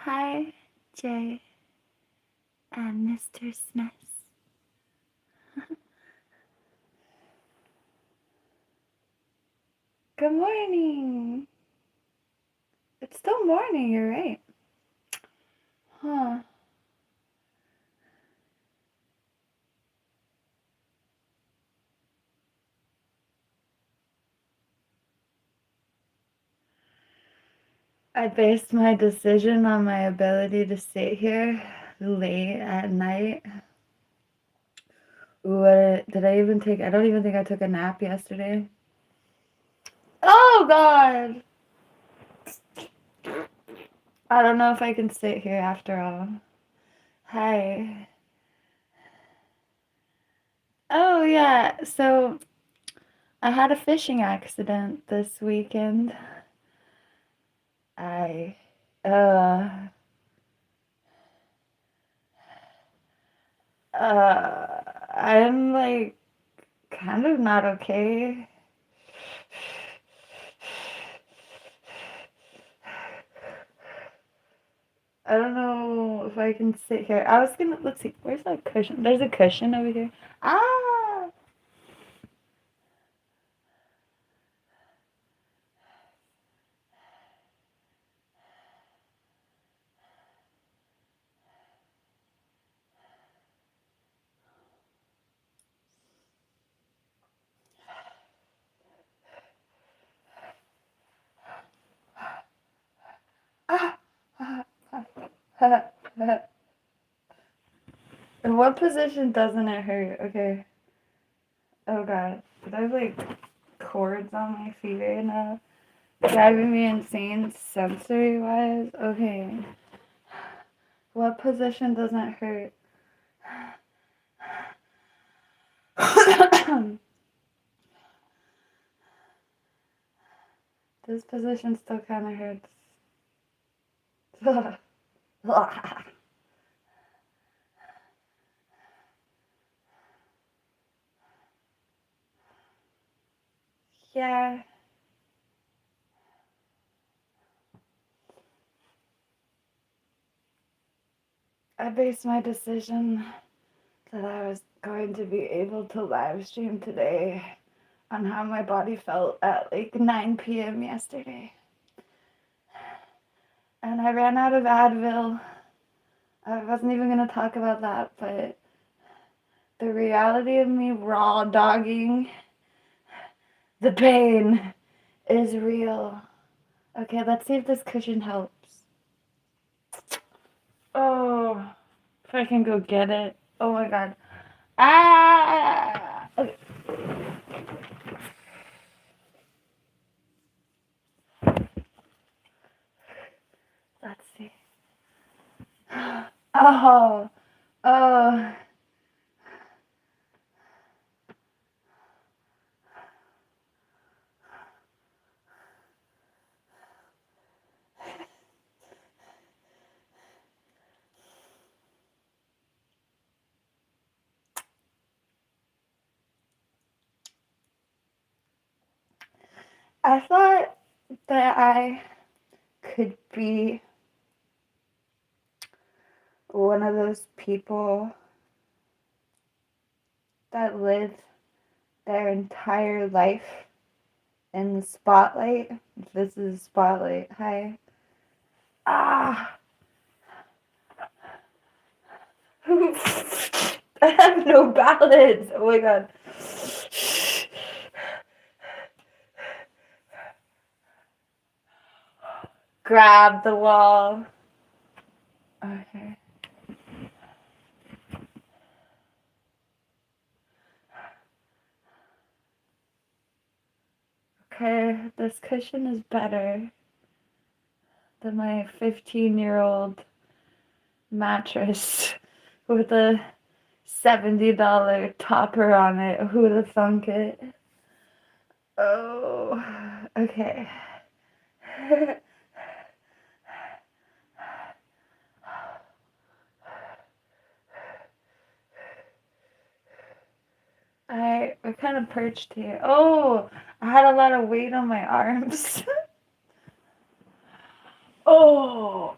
Hi, Jay and Mr. Smith. Good morning. It's still morning, you're right. Huh. I based my decision on my ability to sit here late at night. Did I even take? I don't even think I took a nap yesterday. Oh, God! I don't know if I can sit here after all. Hi. Oh, yeah. So I had a fishing accident this weekend. I, uh, I'm like kind of not okay. I don't know if I can sit here. Let's see, where's that cushion? There's a cushion over here. Ah! Ah! In what position doesn't it hurt? Okay. Oh God. There's like cords on my feet right now. Driving me insane sensory wise. Okay. What position doesn't hurt? This position still kind of hurts. Yeah. I based my decision that I was going to be able to live stream today on how my body felt at like 9 p.m. yesterday. And I ran out of Advil. I wasn't even going to talk about that, but the reality of me raw dogging the pain is real. Okay, let's see if this cushion helps. Oh, if I can go get it. Oh my God. Ah! Okay. Let's see. Oh, oh. I thought that I could be one of those people that live their entire life in the spotlight. This is spotlight. Hi. Ah. I have no balance. Oh my God. Grab the wall. Okay. Okay, this cushion is better than my 15-year-old mattress with a $70 topper on it. Who would have thunk it? Oh, okay. We're kind of perched here. Oh, I had a lot of weight on my arms. Oh,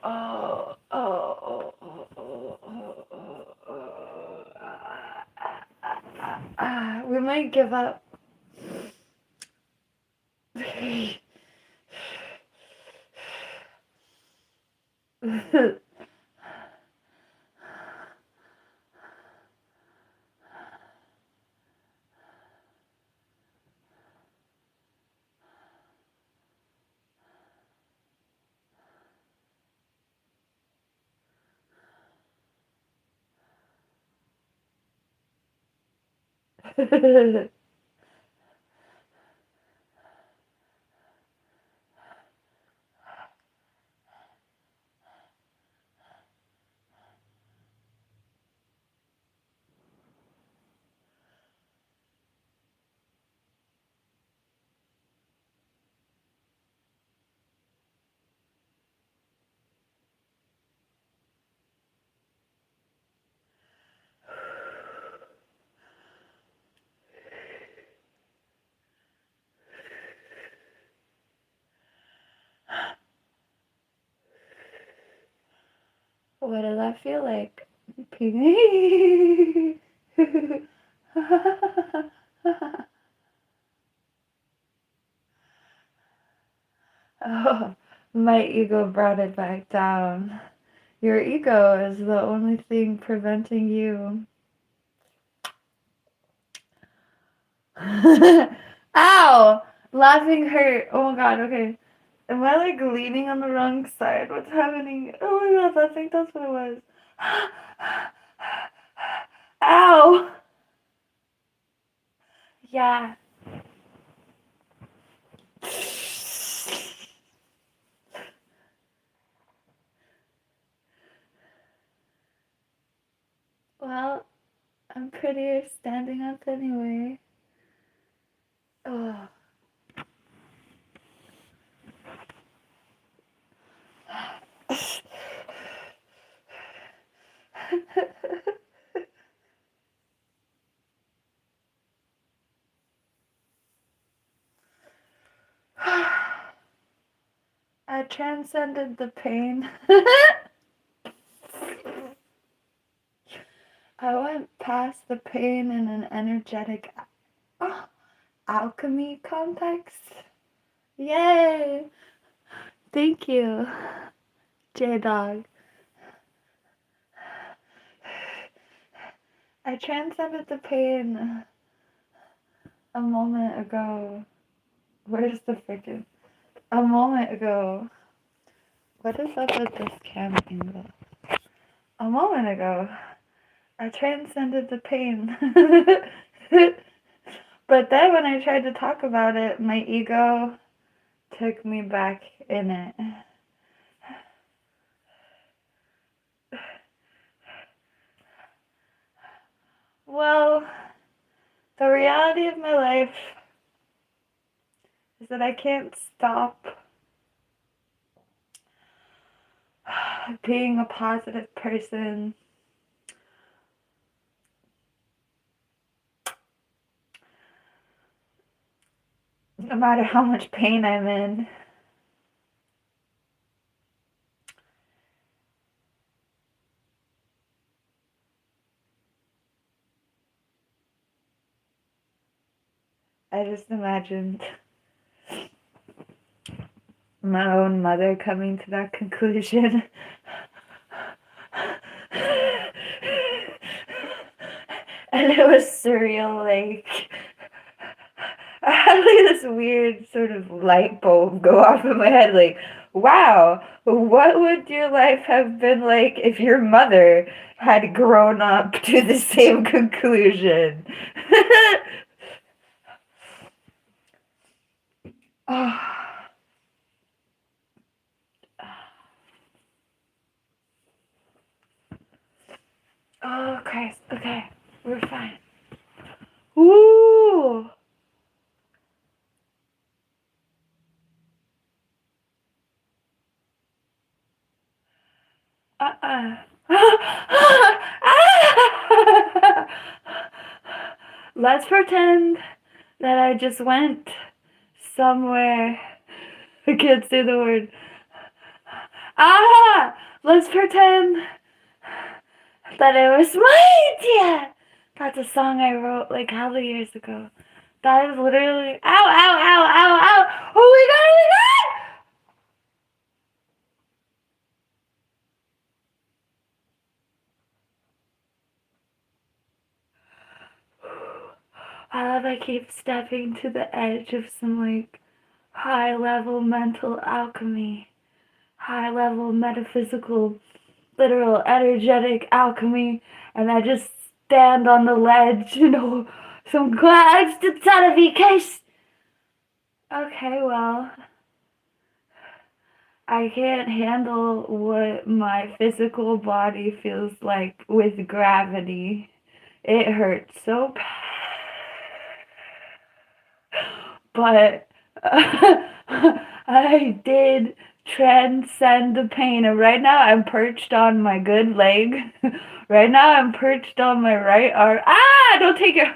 We might give up. What does that feel like? Oh, my ego brought it back down. Your ego is the only thing preventing you. Ow! Laughing hurt. Oh my god, okay. Am I like leaning on the wrong side? What's happening? Oh my god, I think that's what it was. Ow! Yeah. Well, I'm prettier standing up anyway. Oh. I transcended the pain. I went past the pain in an energetic alchemy context. Yay! Thank you, J-Dog. I transcended the pain a moment ago. Where's the freaking... A moment ago. What is up with this camera angle? A moment ago, I transcended the pain. But then when I tried to talk about it, my ego took me back in it. Well, the reality of my life is that I can't stop being a positive person. No matter how much pain I'm in. I just imagined my own mother coming to that conclusion. And it was surreal, like I had like this weird sort of light bulb go off in my head, like, wow, what would your life have been like if your mother had grown up to the same conclusion? Oh. Oh, Christ. Okay. We're fine. Woo! Let's pretend that I just went somewhere. I can't say the word. Let's pretend that it was my idea That's a song I wrote like hella years ago. That is literally. Ow, ow, ow, ow, ow! Oh my god, oh my god! I love I keep stepping to the edge of some like high level mental alchemy, high level metaphysical, literal energetic alchemy, and I just stand on the ledge, some clouds to terrification. Okay, well, I can't handle what my physical body feels like with gravity. It hurts so bad. But I did transcend the pain, and right now I'm perched on my good leg. Right now I'm perched on my right arm. Ah! Don't take your.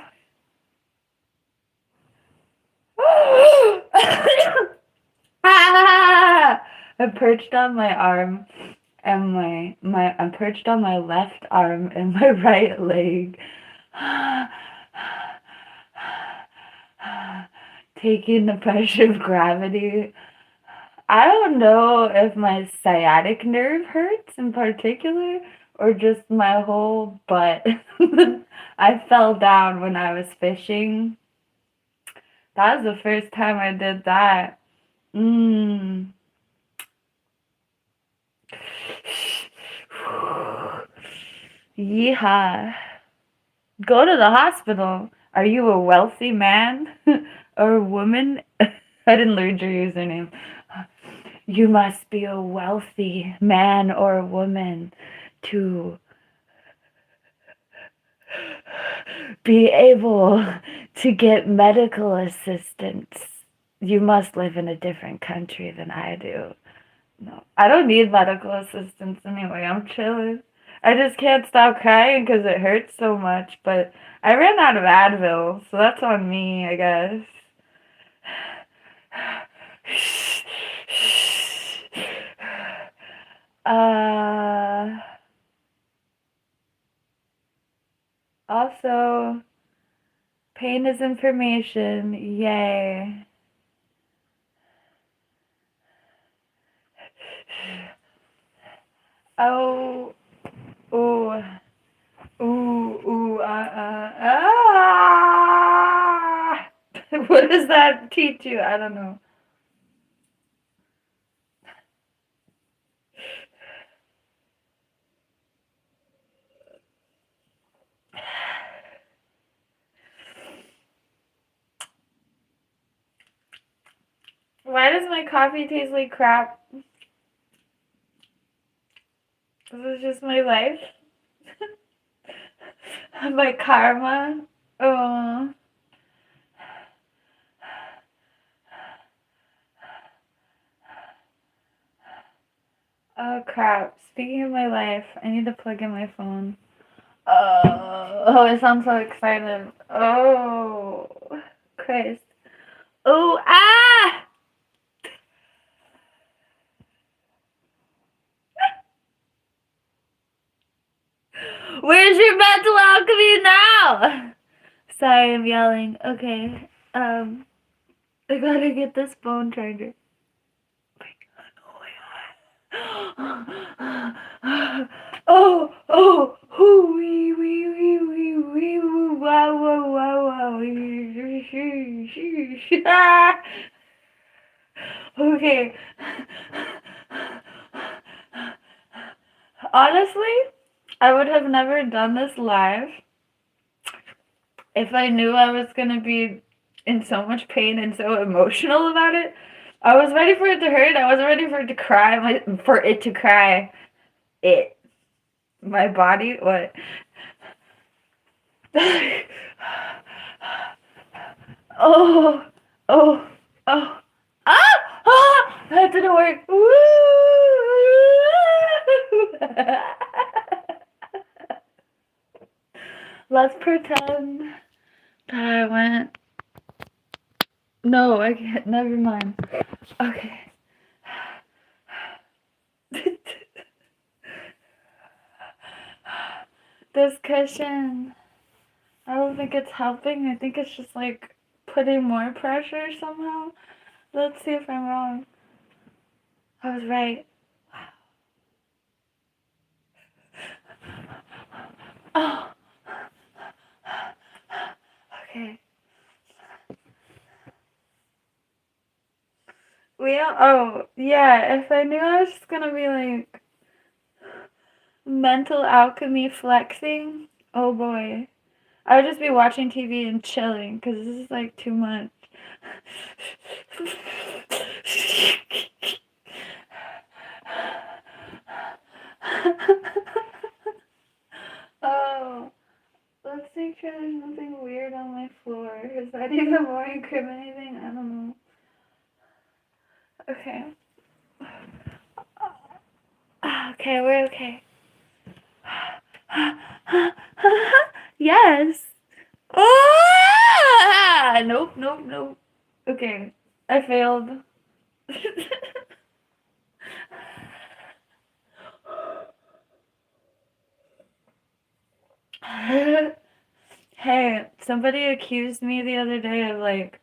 Ah! I'm perched on my arm and I'm perched on my left arm and my right leg. Taking the pressure of gravity. I don't know if my sciatic nerve hurts in particular or just my whole butt. I fell down when I was fishing. That was the first time I did that. Yeehaw. Go to the hospital. Are you a wealthy man or a woman? I didn't learn your username. You must be a wealthy man or a woman to be able to get medical assistance. You must live in a different country than I do. No, I don't need medical assistance anyway. I'm chilling. I just can't stop crying because it hurts so much. But I ran out of Advil, so that's on me, I guess. Also, pain is information. Yay. Oh, ooh, ah! What does that teach you? I don't know. Why does my coffee taste like crap? This is just my life. My karma. Oh. Oh crap. Speaking of my life, I need to plug in my phone. Oh, I sound so excited. Oh, Christ. Oh, ah! Where's your mental alchemy now? Sorry, I'm yelling. Okay. I gotta get this phone charger. Oh, oh, hoo, wee, wee, wee, wee, wee, woo, wow, wow, wow, wow, okay. Honestly, I would have never done this live if I knew I was gonna be in so much pain and so emotional about it. I was ready for it to hurt. I wasn't ready for it to cry. For it to cry. It. My body. What? Oh. Oh. Oh. Ah! Ah! That didn't work. Woo! Let's pretend that I went. No, I can't. Never mind. Okay. This cushion I don't think it's helping. I think it's just like putting more pressure somehow. Let's see if I'm wrong. I was right. Oh. Okay. Oh, yeah, if I knew I was just gonna be like mental alchemy flexing, oh boy. I would just be watching TV and chilling because this is like too much. Oh, let's make sure there's nothing weird on my floor. Is that even more incriminating? I don't know. Okay. Okay, we're okay. Yes. Ah! Nope, nope, nope. Okay, I failed. Hey, somebody accused me the other day of like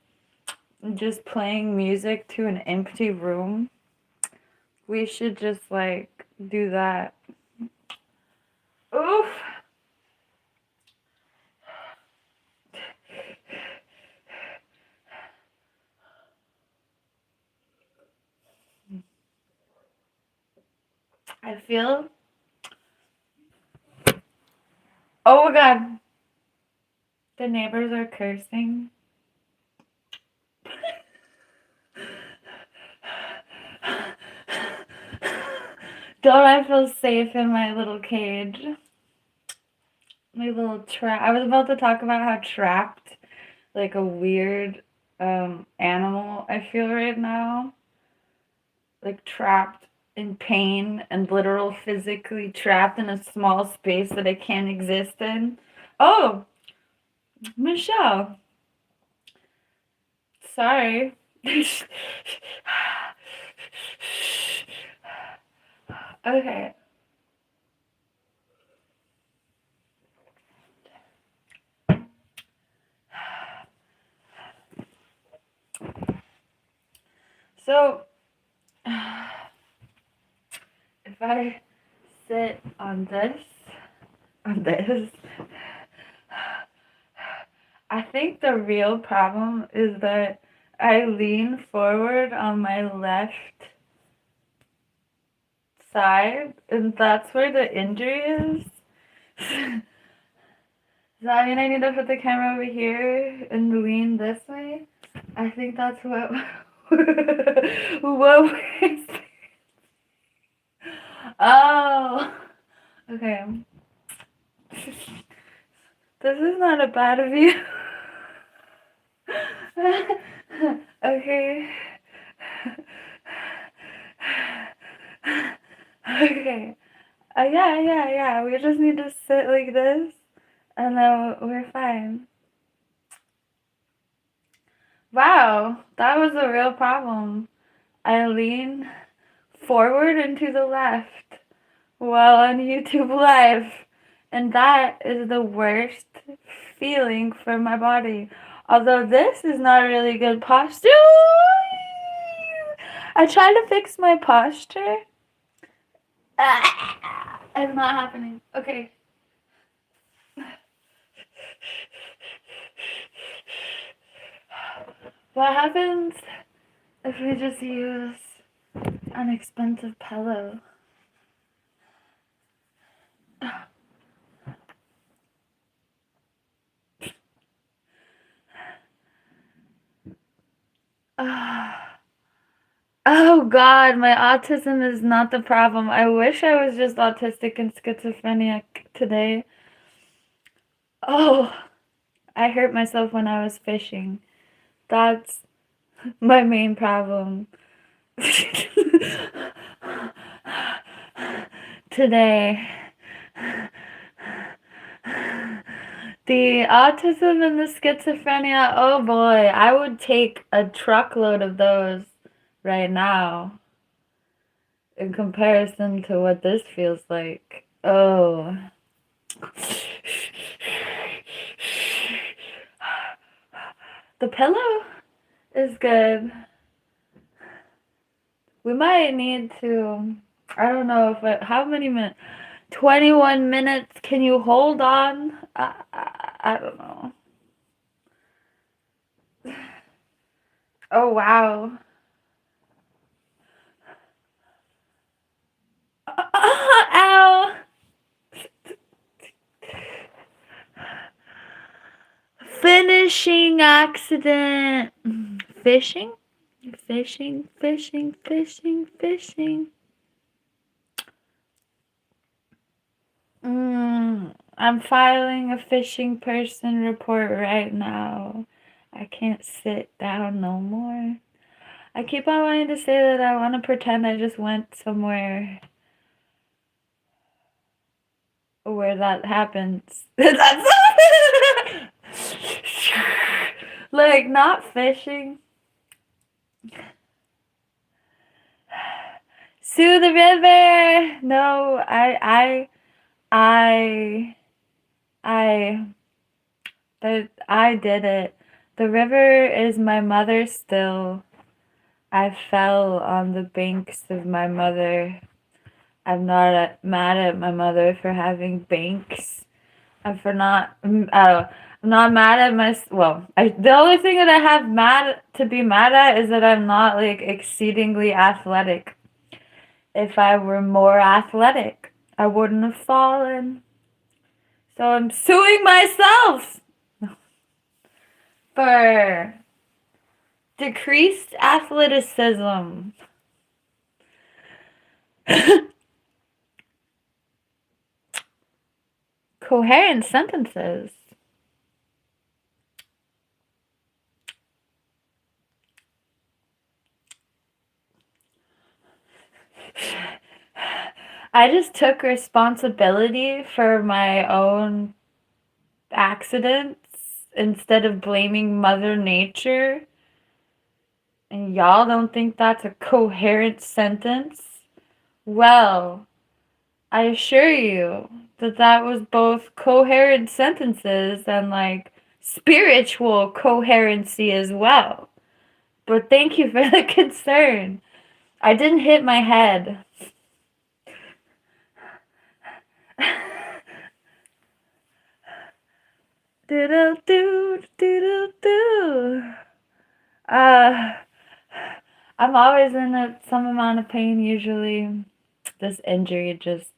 just playing music to an empty room. We should just like do that. Oof. I feel. Oh my god. The neighbors are cursing. Don't I feel safe in my little cage? My little trap. I was about to talk about how trapped, like a weird animal I feel right now. Like trapped in pain and literal physically trapped in a small space that I can't exist in. Oh, Michelle. Sorry. Okay. So, if I sit on this, I think the real problem is that I lean forward on my left side, and that's where the injury is. Does that mean I need to put the camera over here and lean this way? I think that's what what we're Oh, okay. This is not a bad view. Okay. Okay. Yeah. We just need to sit like this, and then we're fine. Wow, that was a real problem. I lean forward and to the left while on YouTube Live, and that is the worst feeling for my body. Although this is not a really good posture. I try to fix my posture. It's not happening. Okay. What happens if we just use an expensive pillow? Oh god, my autism is not the problem. I wish I was just autistic and schizophrenic today. Oh, I hurt myself when I was fishing. That's my main problem. Today. The autism and the schizophrenia, oh boy, I would take a truckload of those right now in comparison to what this feels like. Oh. The pillow is good. We might need to, I don't know if how many minutes? 21 minutes. Can you hold on? I don't know. Oh, wow. Ow. Finishing accident. Fishing? Fishing, fishing, fishing, fishing. I'm filing a fishing person report right now. I can't sit down no more. I keep on wanting to say that I want to pretend I just went somewhere where that happens. That's like not fishing. Sue the river. No, I did it. The river is my mother still. I fell on the banks of my mother. I'm not mad at my mother for having banks. And for not, I'm not mad at the only thing that I have to be mad at is that I'm not like exceedingly athletic. If I were more athletic, I wouldn't have fallen. So I'm suing myself for decreased athleticism. Coherent sentences. I just took responsibility for my own accidents instead of blaming Mother Nature. And y'all don't think that's a coherent sentence? Well, I assure you that was both coherent sentences and like spiritual coherency as well. But thank you for the concern. I didn't hit my head. I'm always in some amount of pain usually. This injury just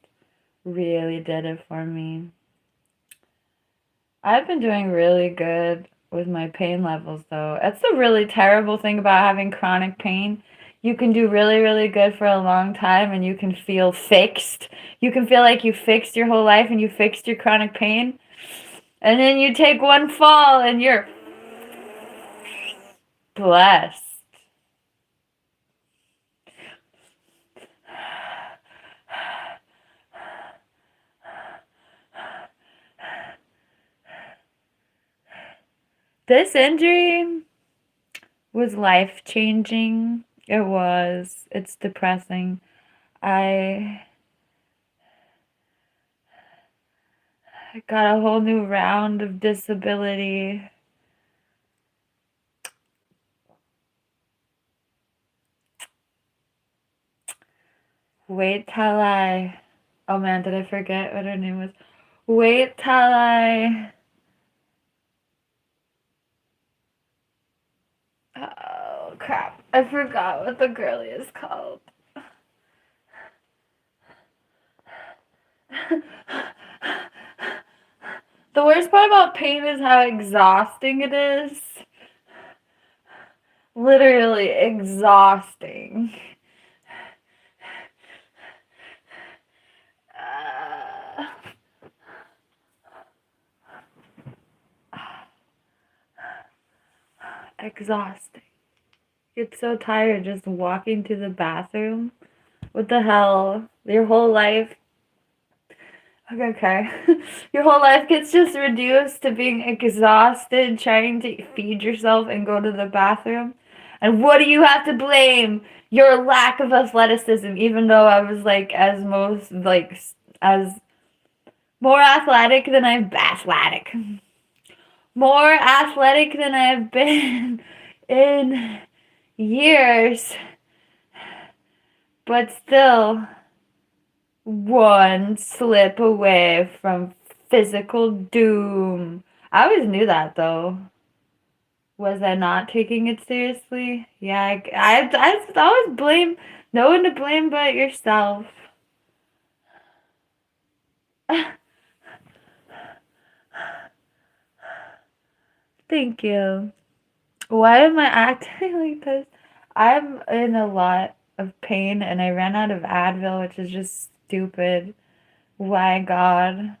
really did it for me. I've been doing really good with my pain levels though. That's the really terrible thing about having chronic pain. You can do really, really good for a long time and you can feel fixed. You can feel like you fixed your whole life and you fixed your chronic pain. And then you take one fall and you're blessed. This injury was life-changing. It was. It's depressing. I got a whole new round of disability. Wait till I... Oh man, did I forget what her name was? Wait till I... Oh, crap. I forgot what the girlie is called. The worst part about pain is how exhausting it is. Literally exhausting. Exhausting. Get so tired just walking to the bathroom. What the hell? Your whole life. Okay. Your whole life gets just reduced to being exhausted, trying to feed yourself and go to the bathroom. And what do you have to blame? Your lack of athleticism, even though I was as more athletic than I'm athletic. more athletic than I've been in years, but still one slip away from physical doom. I always knew that though. Was I not taking it seriously? Yeah, I always blame no one to blame but yourself. Thank you. Why am I acting like this? I'm in a lot of pain and I ran out of Advil, which is just stupid. Why, God?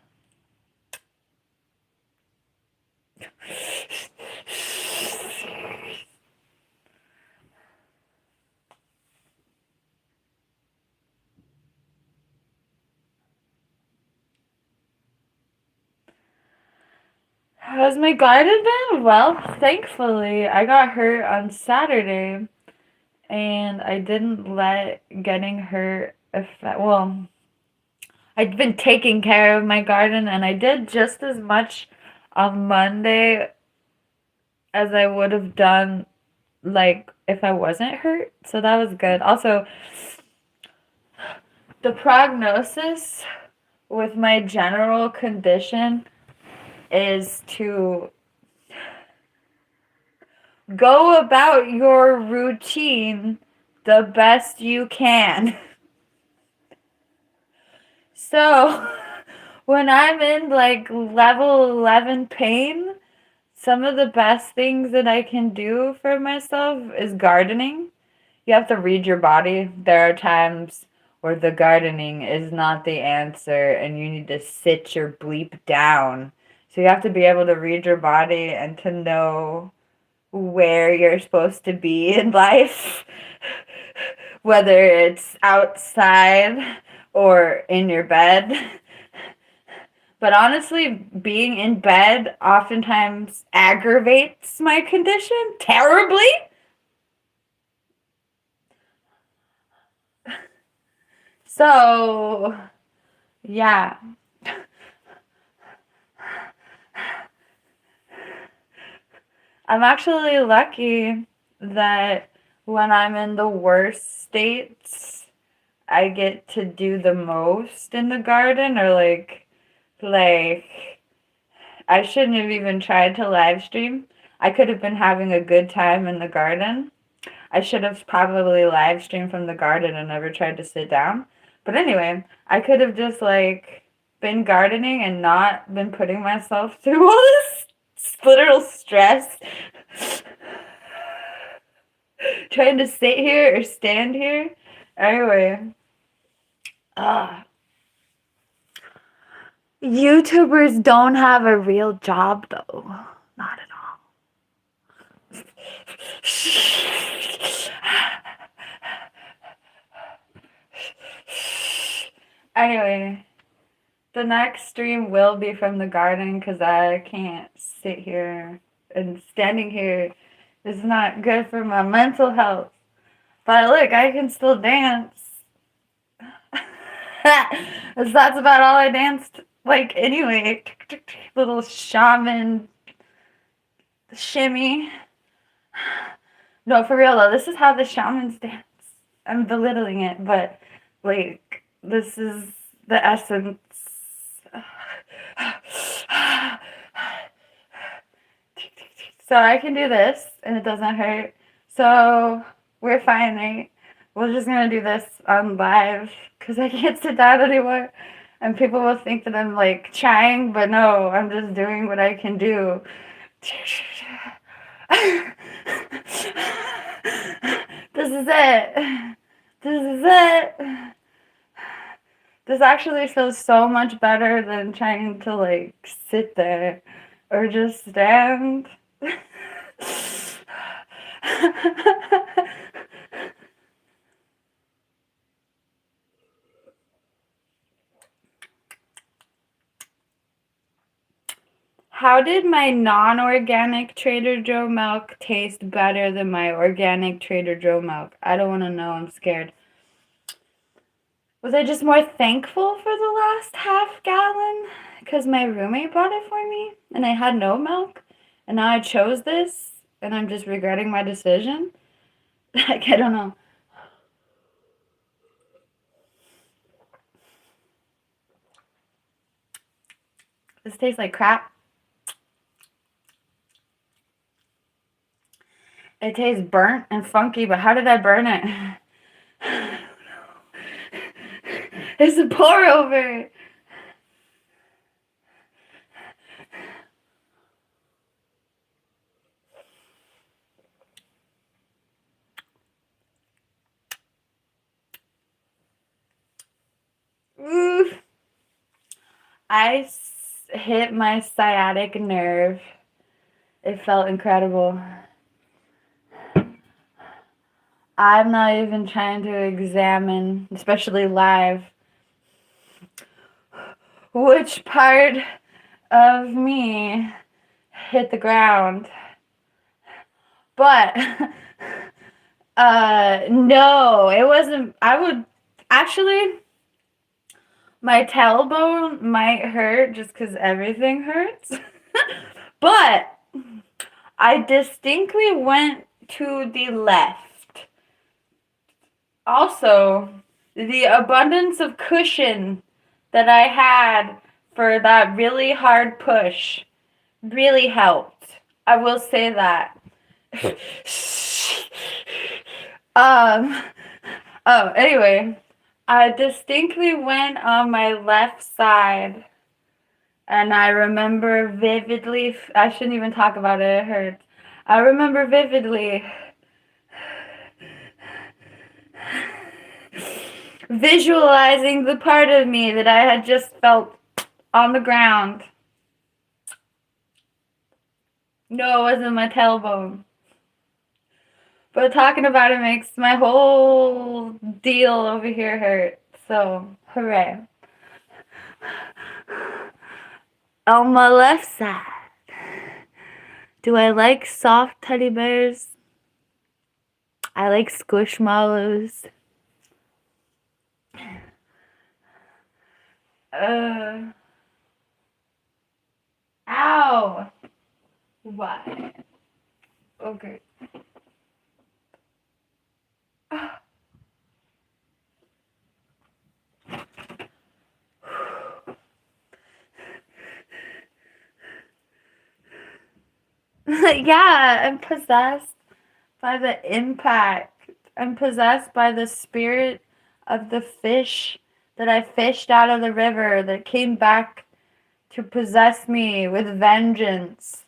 How's my garden been? Well, thankfully, I got hurt on Saturday and I didn't let getting hurt affect. Well, I'd been taking care of my garden and I did just as much on Monday as I would have done like if I wasn't hurt. So that was good. Also, the prognosis with my general condition is to go about your routine the best you can. So, when I'm in like level 11 pain, some of the best things that I can do for myself is gardening. You have to read your body. There are times where the gardening is not the answer and you need to sit your bleep down. So you have to be able to read your body and to know where you're supposed to be in life, whether it's outside or in your bed. But honestly, being in bed oftentimes aggravates my condition terribly. So, yeah. I'm actually lucky that when I'm in the worst states, I get to do the most in the garden or like I shouldn't have even tried to live stream. I could have been having a good time in the garden. I should have probably live streamed from the garden and never tried to sit down. But anyway, I could have just like been gardening and not been putting myself through all this literal stress. Trying to sit here or stand here. Anyway, YouTubers don't have a real job though. Not at all. Anyway, the next stream will be from the garden because I can't sit here and standing here is not good for my mental health. But look, I can still dance. That's about all I danced like anyway. Little shaman shimmy. No, for real though, this is how the shamans dance. I'm belittling it, but like this is the essence. So I can do this and it doesn't hurt. So we're fine, right? We're just gonna do this on live because I can't sit down anymore. And people will think that I'm like trying, but no, I'm just doing what I can do. This is it. This is it. This actually feels so much better than trying to like sit there or just stand. How did my non-organic Trader Joe milk taste better than my organic Trader Joe milk? I don't want to know. I'm scared. Was I just more thankful for the last half gallon? Because my roommate bought it for me and I had no milk? And now I chose this, and I'm just regretting my decision. Like, I don't know. This tastes like crap. It tastes burnt and funky, but how did I burn it? It's a pour over. Ooh. I hit my sciatic nerve. It felt incredible. I'm not even trying to examine, especially live, which part of me hit the ground. But no, it wasn't. I would actually, my tailbone might hurt just because everything hurts. But I distinctly went to the left. Also, the abundance of cushion that I had for that really hard push really helped. I will say that. Anyway, I distinctly went on my left side, and I remember vividly, I shouldn't even talk about it, it hurts. I remember vividly visualizing the part of me that I had just felt on the ground. No, it wasn't my tailbone. But talking about it makes my whole deal over here hurt. So, hooray. On my left side, do I like soft teddy bears? I like squishmallows. Ow! Why? Okay. Yeah, I'm possessed by the impact. I'm possessed by the spirit of the fish that I fished out of the river that came back to possess me with vengeance.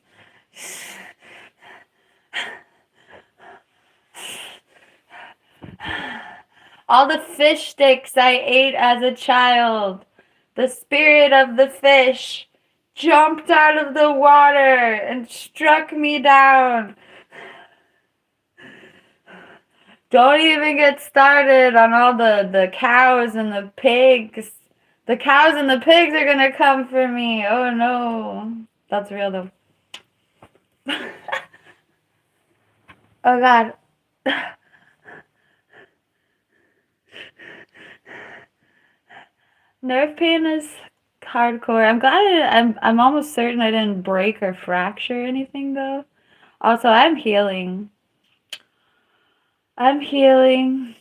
All the fish sticks I ate as a child, the spirit of the fish jumped out of the water and struck me down. Don't even get started on all the cows and the pigs. The cows and the pigs are gonna come for me. Oh no. That's real though. Oh God. Nerve pain is hardcore. I'm glad I'm almost certain I didn't break or fracture anything though. Also, I'm healing. I'm healing.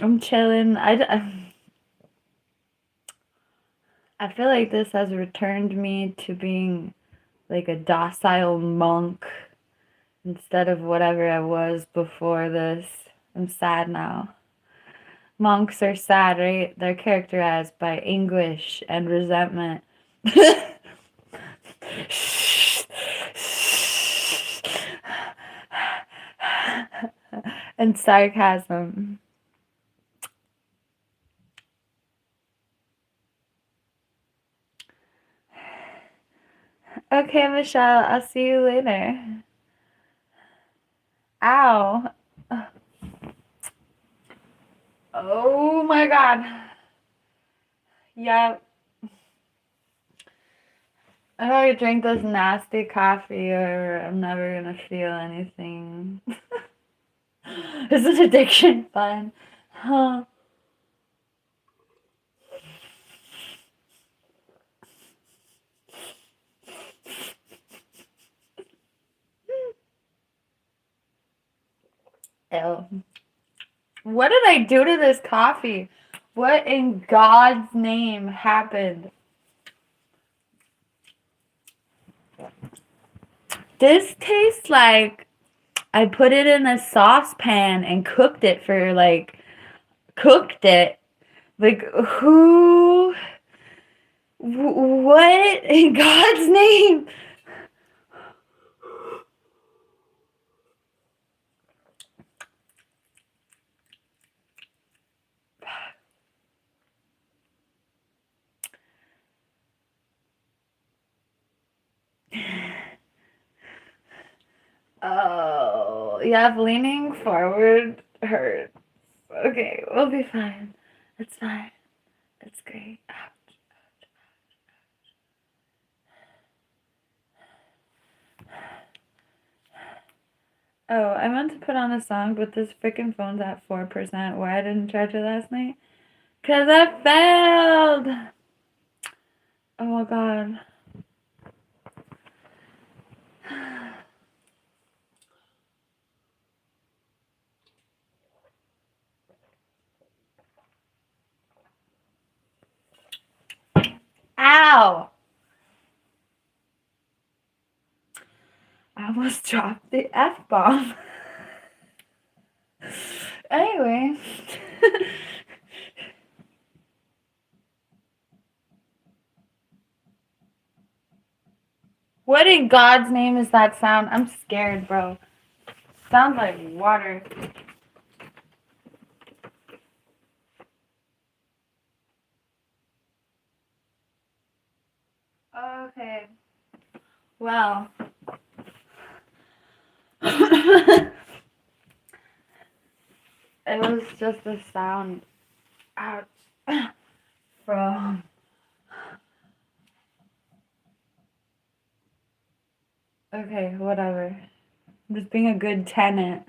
I'm chilling. I feel like this has returned me to being like a docile monk instead of whatever I was before this. I'm sad now. Monks are sad, right? They're characterized by anguish and resentment. And sarcasm. Okay, Michelle, I'll see you later. Ow. Oh my God. Yeah. I gotta drink this nasty coffee or I'm never gonna feel anything. Is this addiction fun? Huh. Ew. What did I do to this coffee? What in God's name happened? This tastes like I put it in a saucepan and cooked it for cooked it. Like who? What in God's name? Oh, yeah, leaning forward hurts. Okay, we'll be fine. It's fine. It's great. Ouch. Oh, I meant to put on a song, but this freaking phone's at 4%. Why I didn't charge it last night? Because I failed! Oh my god. Ow! I almost dropped the F-bomb. Anyway. What in God's name is that sound? I'm scared, bro. Sounds like water. Okay. Well. It was just a sound out from. Okay, whatever. I'm just being a good tenant.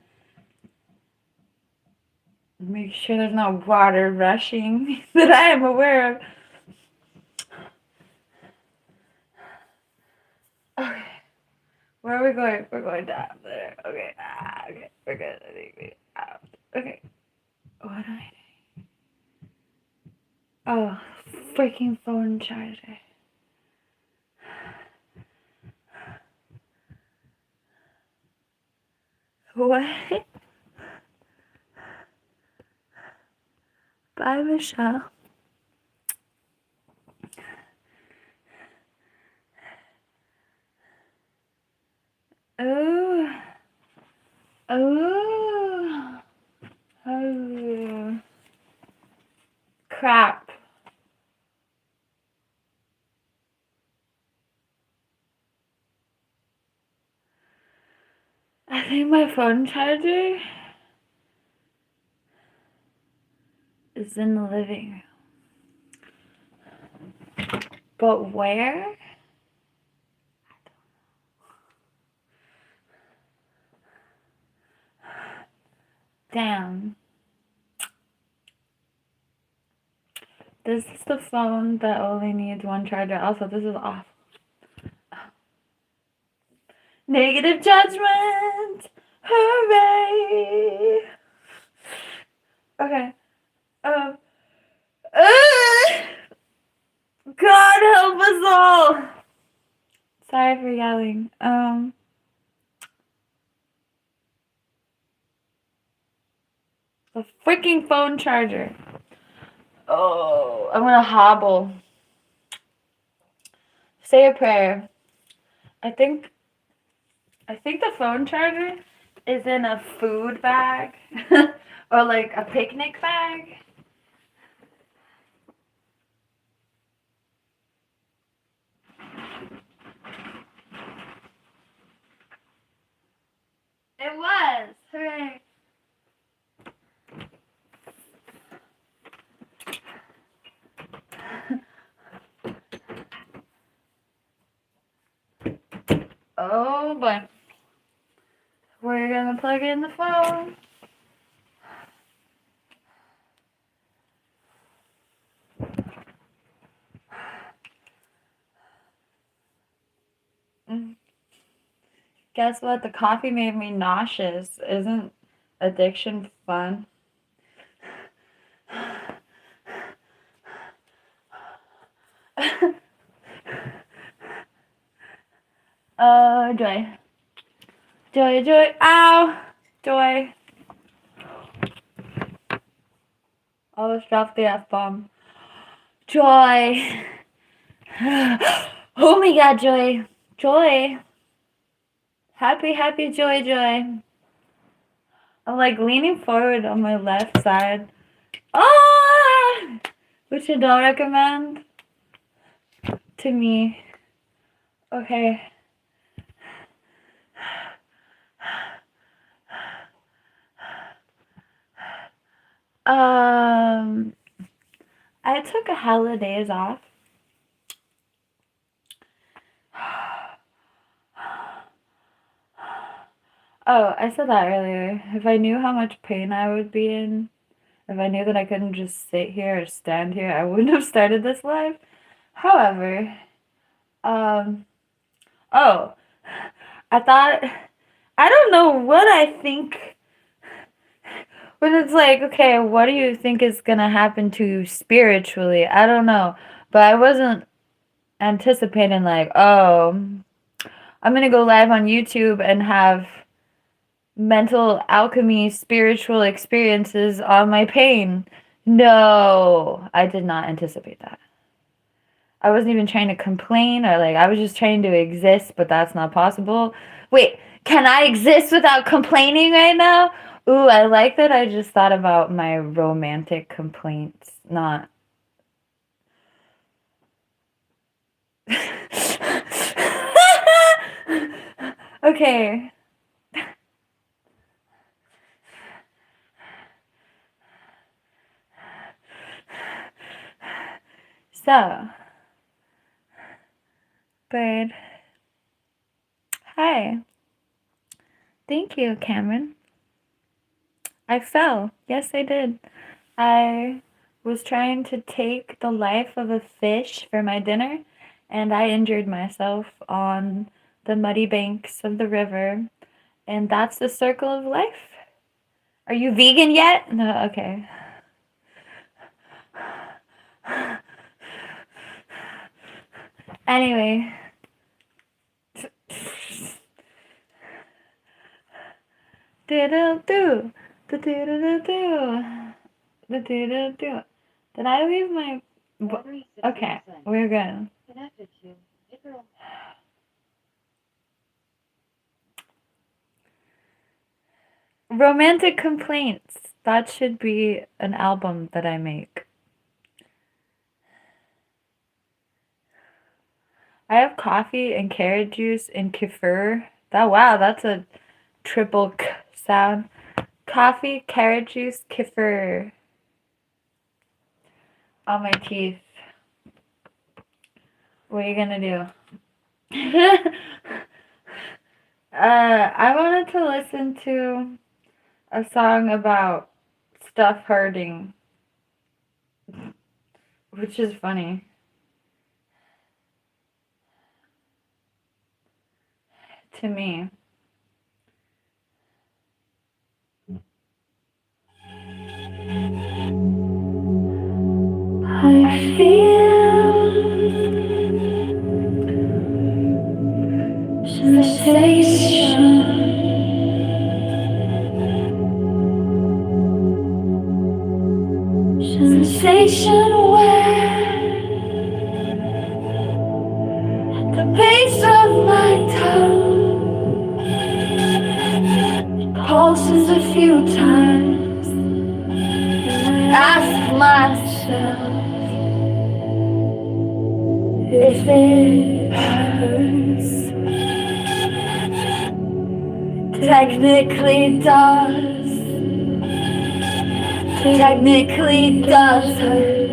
Make sure there's no water rushing that I am aware of. Okay. Where are we going? We're going down there. Okay. Okay. We're good. I think we out. Okay. What am I doing? Oh, freaking phone charger. What? Bye, Michelle. Oh. Oh. Oh. Crap. I think my phone charger is in the living room. But where? Damn. This is the phone that only needs one charger. Also, this is off. Negative judgment! Hooray! Okay. Uh, God help us all! Sorry for yelling. The freaking phone charger. Oh, I'm gonna hobble. Say a prayer. I think the phone charger is in a food bag or like a picnic bag. It was. Hooray. Oh boy. We're gonna plug in the phone. Guess what? The coffee made me nauseous. Isn't addiction fun? Joy. Joy, joy, ow! Joy. Almost dropped the F-bomb. Joy! Oh my god, Joy! Joy! Happy, happy, joy, joy. I'm like leaning forward on my left side. Ah! Which I don't recommend to me. Okay. I took a holidays off. Oh, I said that earlier. If I knew how much pain I would be in, if I knew that I couldn't just sit here or stand here, I wouldn't have started this live. However, oh, I thought, I don't know what I think when it's like, okay, what do you think is gonna happen to you spiritually? I don't know, but I wasn't anticipating like, oh, I'm gonna go live on YouTube and have mental alchemy spiritual experiences on my pain. No, I did not anticipate that. I wasn't even trying to complain or like, I was just trying to exist, but that's not possible. Wait, can I exist without complaining right now? Ooh, I like that I just thought about my romantic complaints, not. Okay. So, bird. Hi. Thank you, Cameron. I fell. Yes, I did. I was trying to take the life of a fish for my dinner, and I injured myself on the muddy banks of the river, and that's the circle of life. Are you vegan yet? No, okay. Anyway. Do-do-do. Do-do-do-do. Do-do-do-do. Did I leave my... Okay, we're good. Romantic complaints. That should be an album that I make. I have coffee and carrot juice and kefir. Wow, that's a triple k sound. Coffee, carrot juice, kefir on my teeth. What are you gonna do? I wanted to listen to a song about stuff hurting, which is funny to me. I feel sensation. Sensation where the base of my tongue pulses a few times. And I ask myself if it hurts. Technically does. Technically does hurt.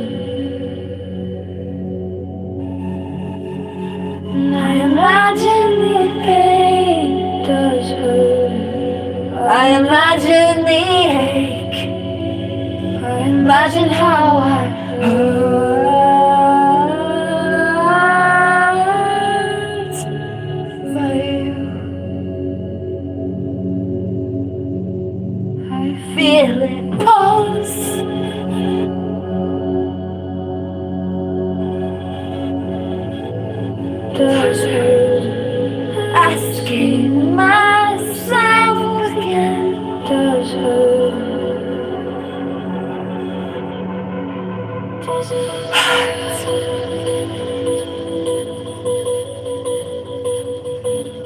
And I imagine the pain does hurt. I imagine the ache. I imagine how I hurt for you. I feel it pulse. Does hurt, asking myself again. Does hurt, does it hurt?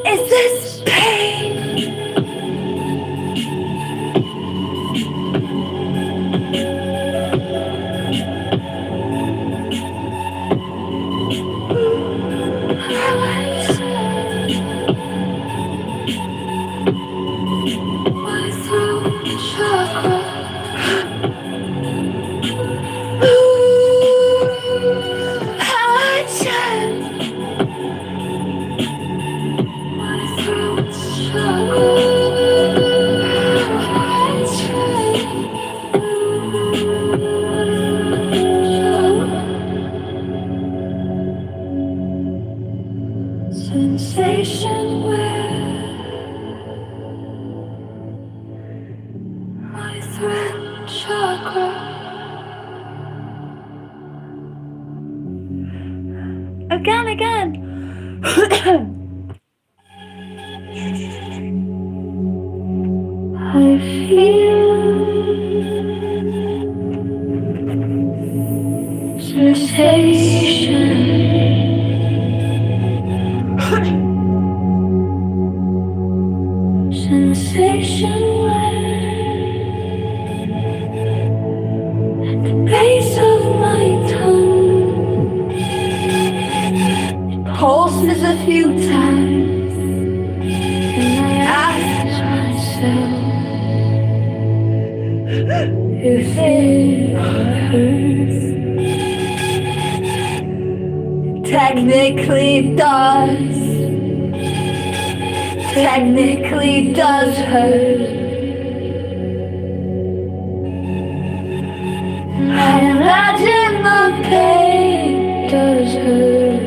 Is this pain? My throat chakra. How I chant. My throat chakra. How I chant. Sensation where my throat chakra. Again. I feel sensation. Sensation at the base of my tongue. It pulses a few times, and I ask myself if it hurts. Technically does. Technically does hurt. I imagine the pain does hurt.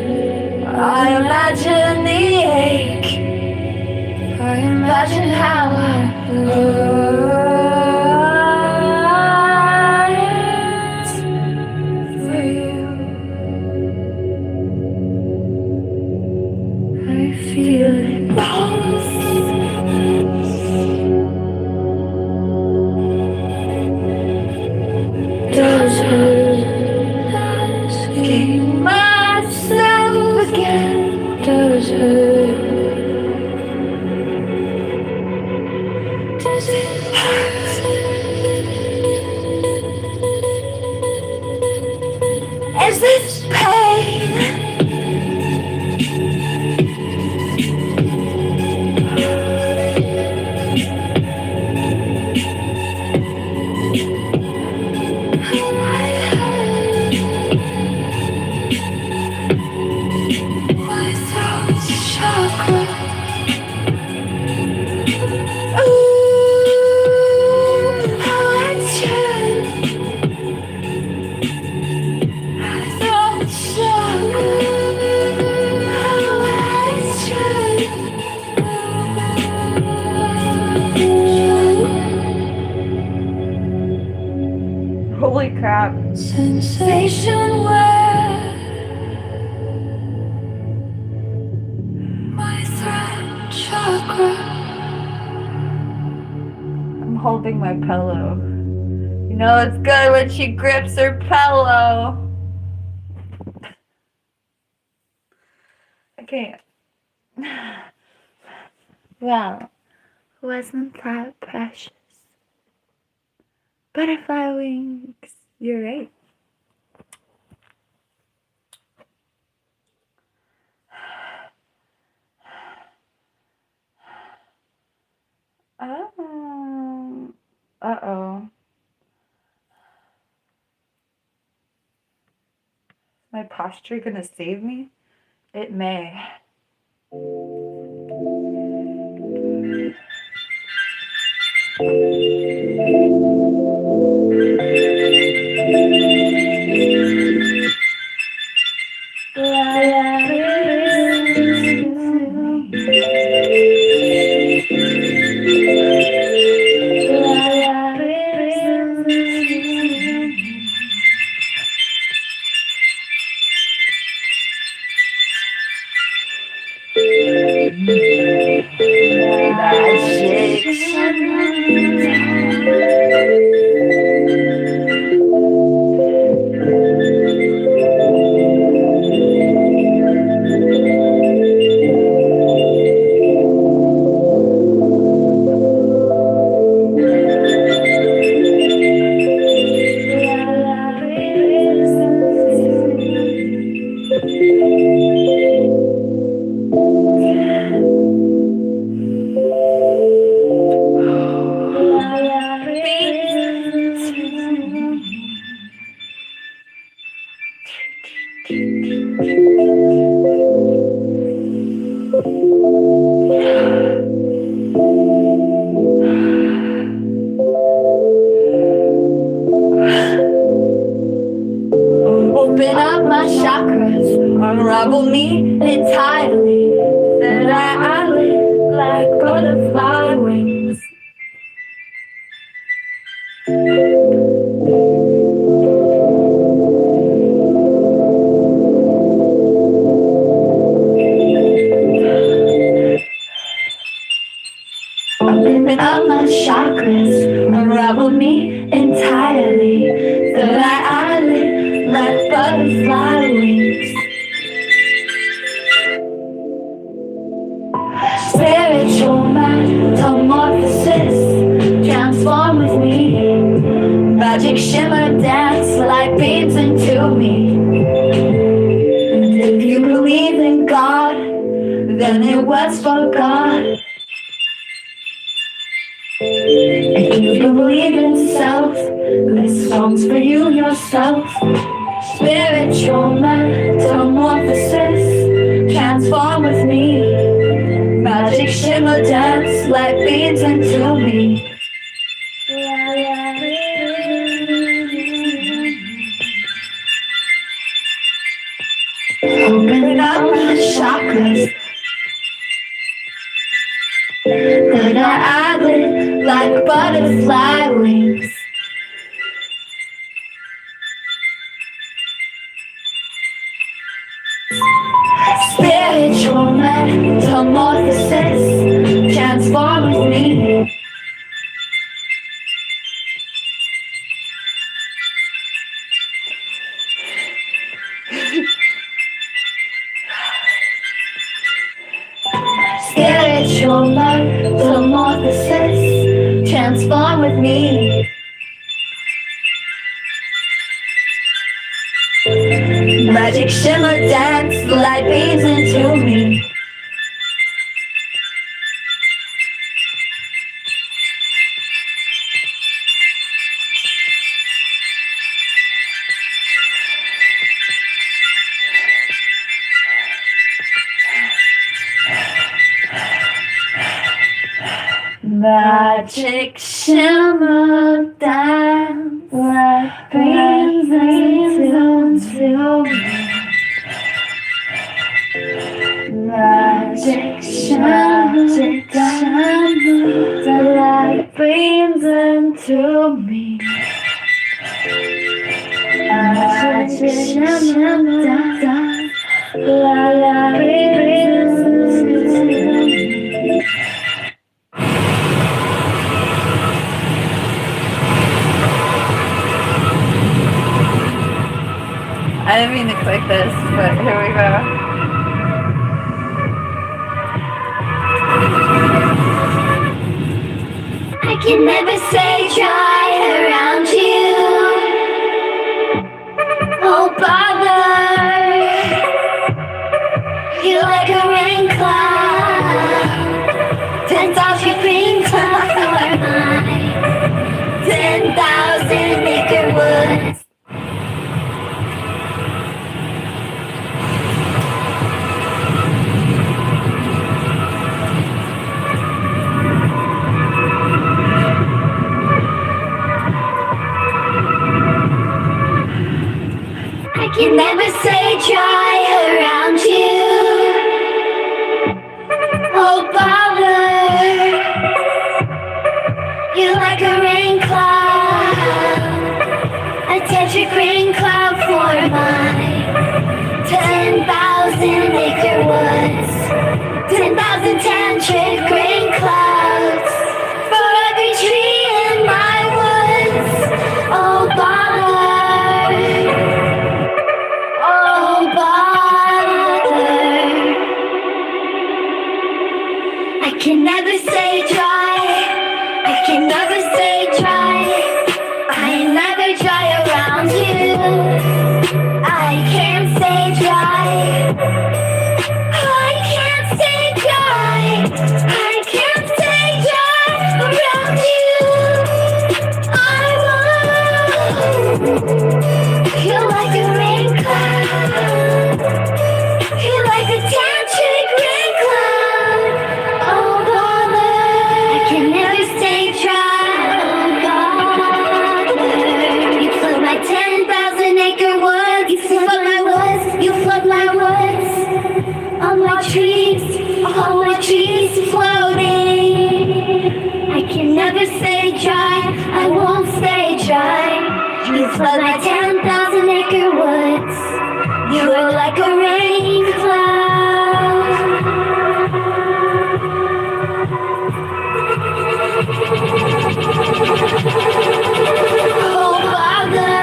I imagine the ache. I imagine how I hurt for you. I feel it pulse. Does hurt, asking myself again. Does hurt, does it hurt? Is this pain? Holy crap. Sensation where my throat chakra. I'm holding my pillow. You know it's good when she grips her pillow. I can't. Well, wasn't that precious? Butterfly wings. You're right. Uh-oh. My posture gonna save me? It may. butterfly wings. Opening up my chakras, unravel me entirely, so that I live like butterfly wings. Spiritual metamorphosis, transform with me. Magic shimmer dance like beams into me. And if you believe in God, then it was for God. If you believe in self, this song's for you yourself. Spiritual metamorphosis, transform with me. Magic shimmer dance like beams into me. Open up my chakras, that I glide like butterfly wings. Spiritual metamorphosis, transform with me. Spiritual metamorphosis, transform with me. Magic shimmer dance, light beams into me. Magic shimmer dance, light beams into me. Magic shimmer dance, light beams into me. Magic shimmer dance, light beams into me. I didn't mean to click this, but here we go. I can never say dry around you. Oh bother, you're like a rain cloud. 10,000 green clouds for mine. 10,000 acre woods. I can never say dry around you. Oh bother, you're like a rain cloud. A tantric rain cloud for mine. 10,000 acre woods. 10,000 tantric rain clouds for every tree in my woods. Oh bother, oh bother. I can never say dry. I can never say dry. I am never dry around you. I can't say dry. I can't say dry. I can't say dry around you. I won't. You're like a rain cloud. You're like a tantric rain cloud. Oh bother. You flood my 10,000-acre woods. You are like a rain cloud. Oh, Father.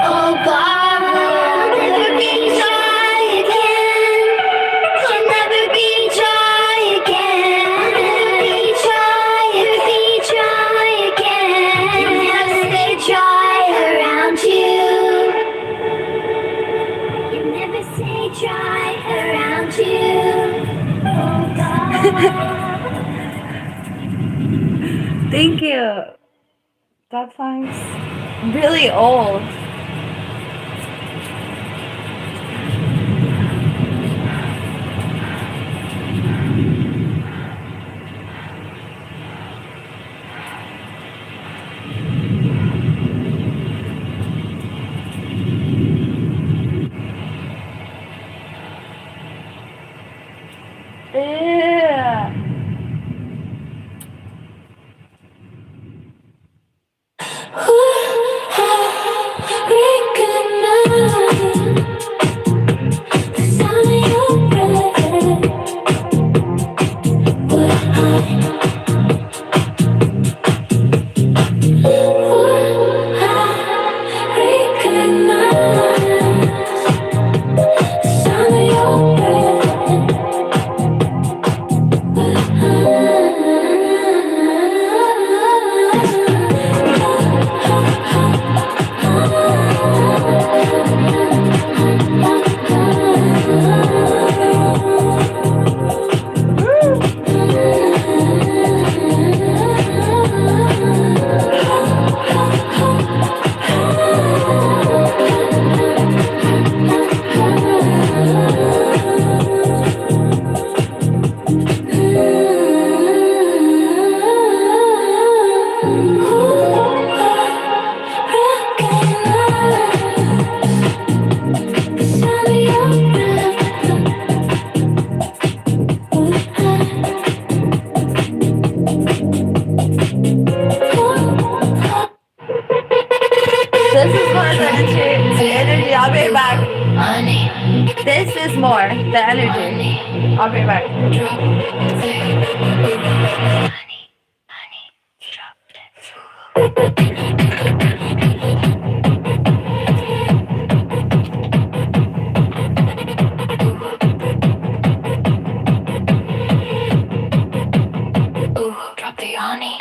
Oh, Father. I'll never be dry again. I'll never be dry again. I'll never be dry, never be dry again. You'll never stay dry around you. You never stay dry around you. Oh, God. Thank you. That song's really old. Yeah. This is more the energy. I'll be back. This is more the energy. I'll be back. Drop the honey.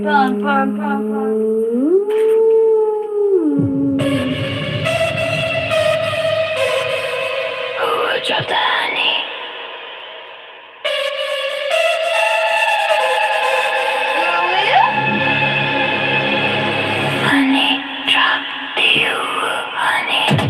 Bum, bum, bum, bum. Drop the honey. Honey, drop you, honey.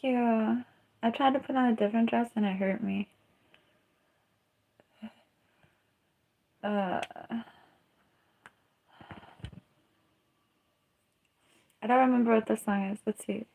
you. I tried to put on a different dress and it hurt me. I don't remember what this song is. Let's see.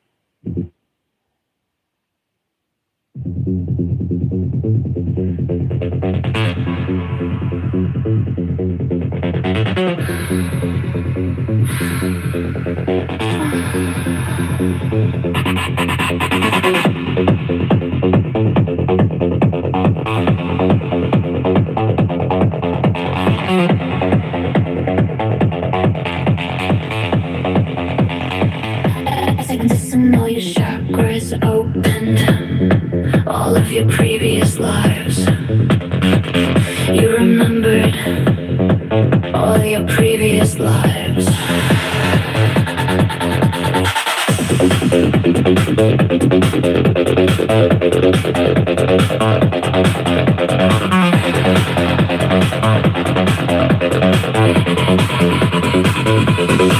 As I listen, all your chakras opened, all of your previous lives. You remembered all your previous lives.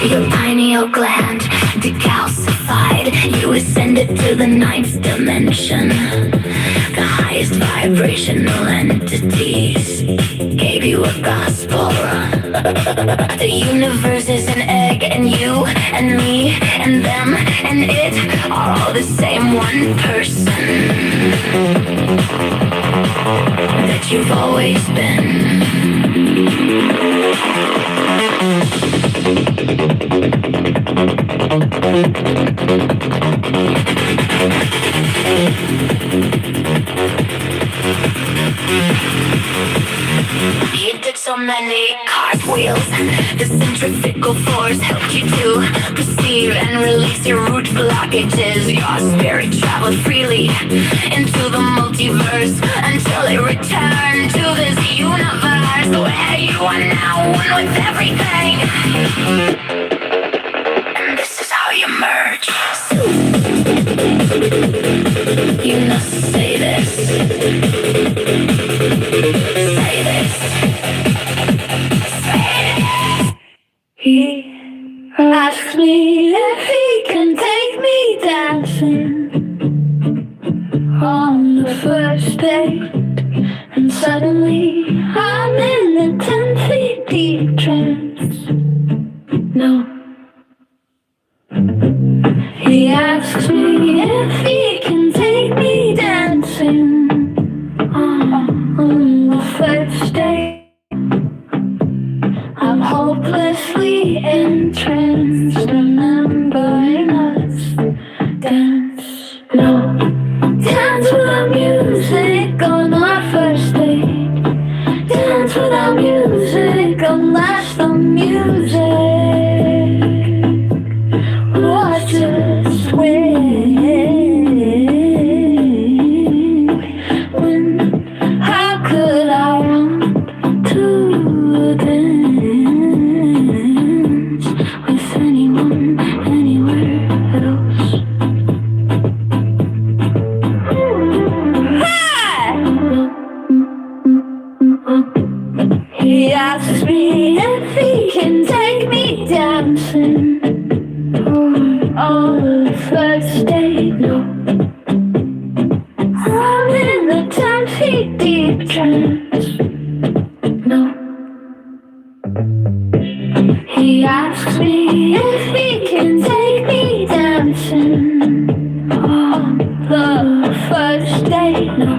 Your pineal gland decalcified. You ascended to the ninth dimension. The highest vibrational entities gave you a gospel. The universe is an egg, and you and me and them and it are all the same one person that you've always been. You did so many cartwheels. The centrifugal force helped you to perceive and release your root blockages. Your spirit traveled freely into the multiverse until it returned to this universe where you are now one with everything. And this is how you merge. You must say this. Say this. Say this. He asks me if he can take me dancing on the first date, and suddenly I'm in a 10 feet deep trance. No. He asks me if he can take me dancing on the first day. I'm hopelessly entranced, remembering us. Dance, no. Dance without music on our first date. Dance without music unless the music was just when how could I want to dance with anyone, anywhere else? He asks me if he can take me dancing on the first date. No. I'm in a 10 feet deep trance. No. He asks me if he can take me dancing on the first date. No.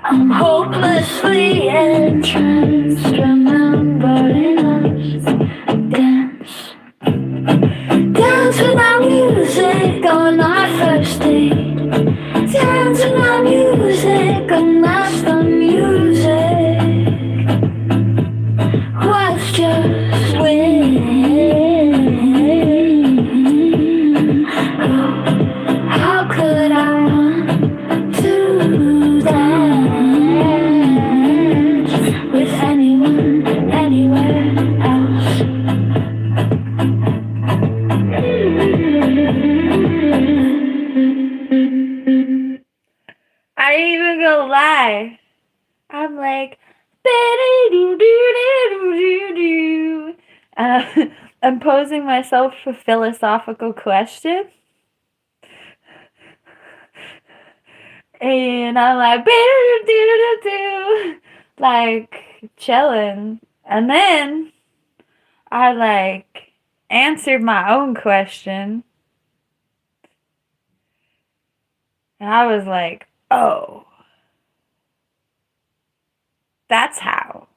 I'm hopelessly entranced, remembering us. Dance. Dance without music on our first date. Dance without music unless the music was just when. How could I want to dance with anyone, anywhere else? I ain't even gonna lie. I'm like, I'm posing myself a philosophical question. And I'm like chilling. And then I like answered my own question. And I was like, oh, that's how.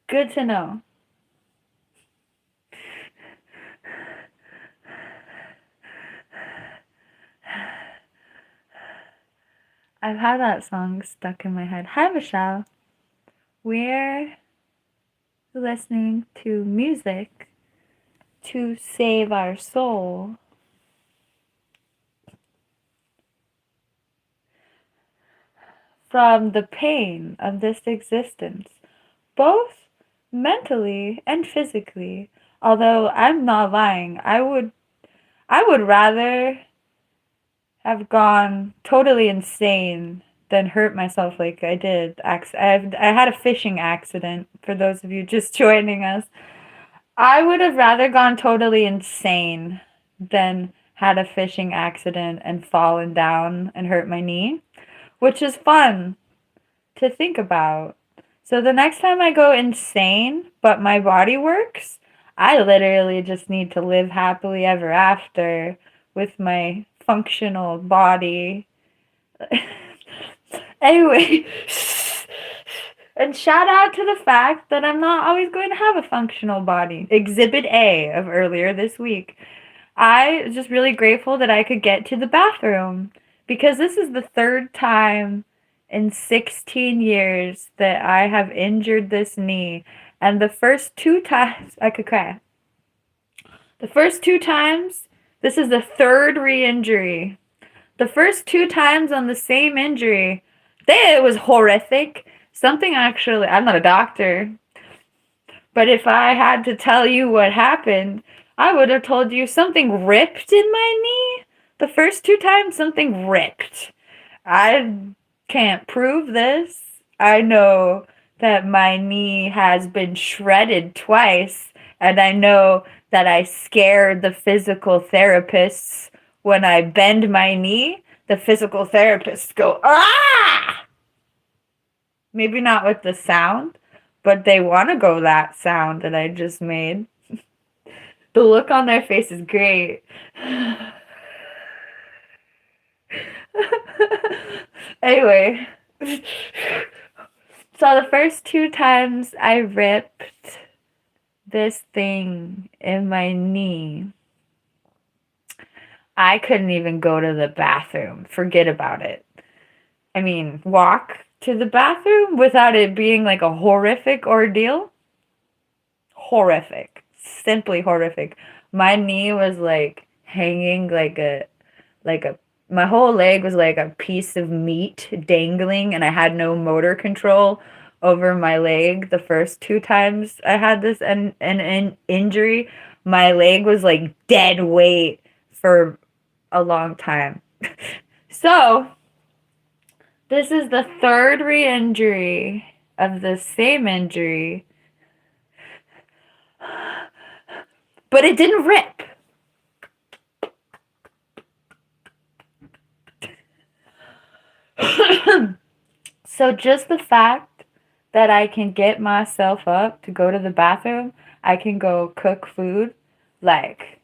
Good to know. I've had that song stuck in my head. Hi, Michelle. We're listening to music to save our soul from the pain of this existence, both mentally and physically. Although I'm not lying, I would rather have gone totally insane than hurt myself like I did. I had a fishing accident, for those of you just joining us. I would have rather gone totally insane than had a fishing accident and fallen down and hurt my knee, which is fun to think about. So the next time I go insane, but my body works, I literally just need to live happily ever after with my functional body. Anyway, and shout out to the fact that I'm not always going to have a functional body. Exhibit A of earlier this week. I was just really grateful that I could get to the bathroom because this is the third time in 16 years that I have injured this knee. And the first two times, I could cry. The first two times, this is the third re-injury. The first two times on the same injury, it was horrific. Something actually, I'm not a doctor, but if I had to tell you what happened, I would have told you something ripped in my knee. The first two times, something ripped. I can't prove this. I know that my knee has been shredded twice, and I know that I scared the physical therapists when I bend my knee. The physical therapists go, ah! Maybe not with the sound, but they want to go that sound that I just made. The look on their face is great. Anyway, so the first two times I ripped this thing in my knee, I couldn't even go to the bathroom. Forget about it. I mean, walk to the bathroom without it being like a horrific ordeal. Horrific. Simply horrific. My knee was like hanging like a my whole leg was like a piece of meat dangling, and I had no motor control over my leg. The first two times I had this an injury, my leg was like dead weight for a long time. So this is the third re-injury of the same injury, but it didn't rip. So just the fact that I can get myself up to go to the bathroom, I can go cook food, like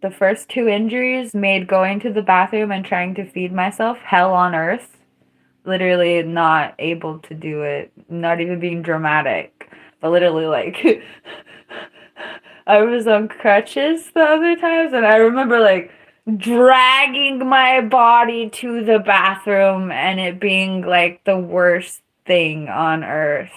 the first two injuries made going to the bathroom and trying to feed myself hell on earth. Literally not able to do it, not even being dramatic, but literally like I was on crutches the other times, and I remember like dragging my body to the bathroom and it being like the worst thing on earth.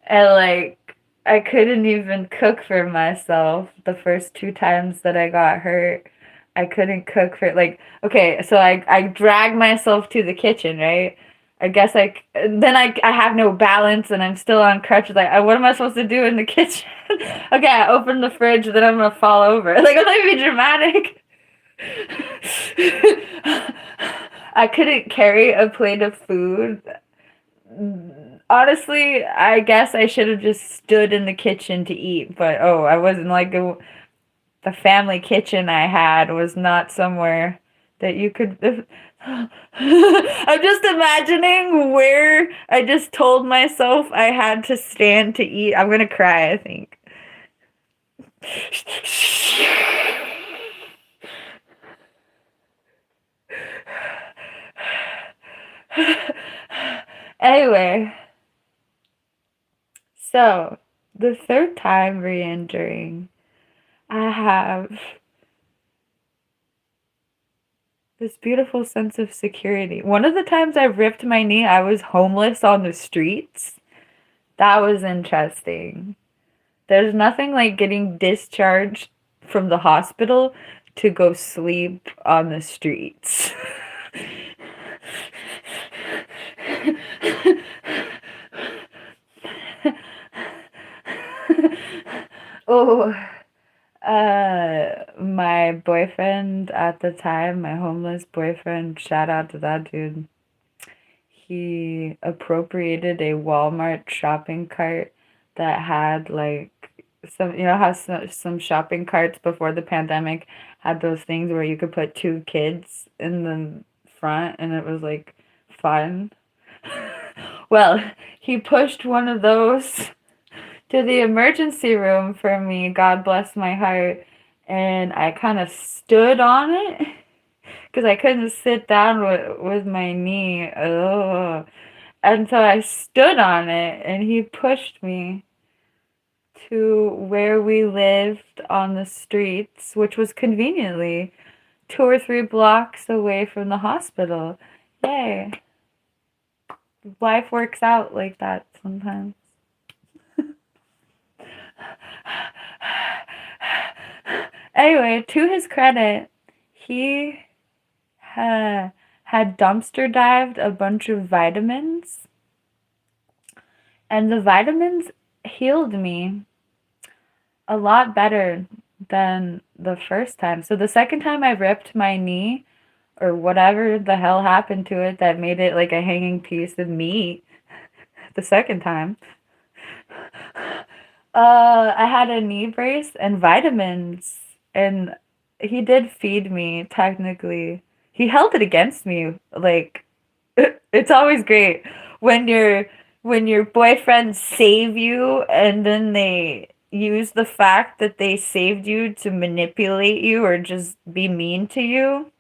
And like I couldn't even cook for myself the first two times that I got hurt. I couldn't cook for like, okay, so I dragged myself to the kitchen, right? I guess I have no balance and I'm still on crutches. Like, what am I supposed to do in the kitchen? Okay, I open the fridge, then I'm gonna fall over. Like, I'm not even dramatic. I couldn't carry a plate of food honestly, I guess I should have just stood in the kitchen to eat, but I wasn't like the family kitchen I had was not somewhere that you could. I'm just imagining where I just told myself I had to stand to eat. I'm gonna cry, I think. Anyway, so the third time re-injuring, I have this beautiful sense of security. One of the times I ripped my knee, I was homeless on the streets. That was interesting. There's nothing like getting discharged from the hospital to go sleep on the streets. Oh, my boyfriend at the time, my homeless boyfriend, shout out to that dude. He appropriated a Walmart shopping cart that had like some, how some shopping carts before the pandemic had those things where you could put two kids in the front and it was like fun. Well, he pushed one of those to the emergency room for me, God bless my heart, and I kind of stood on it because I couldn't sit down with my knee. Ugh. And so I stood on it, and he pushed me to where we lived on the streets, which was conveniently 2 or 3 blocks away from the hospital. Yay. Life works out like that sometimes. Anyway, to his credit, he had dumpster dived a bunch of vitamins, and the vitamins healed me a lot better than the first time. So the second time I ripped my knee, or whatever the hell happened to it that made it like a hanging piece of meat the second time, I had a knee brace and vitamins, and he did feed me technically. He held it against me. Like, it's always great when your boyfriends save you and then they use the fact that they saved you to manipulate you or just be mean to you.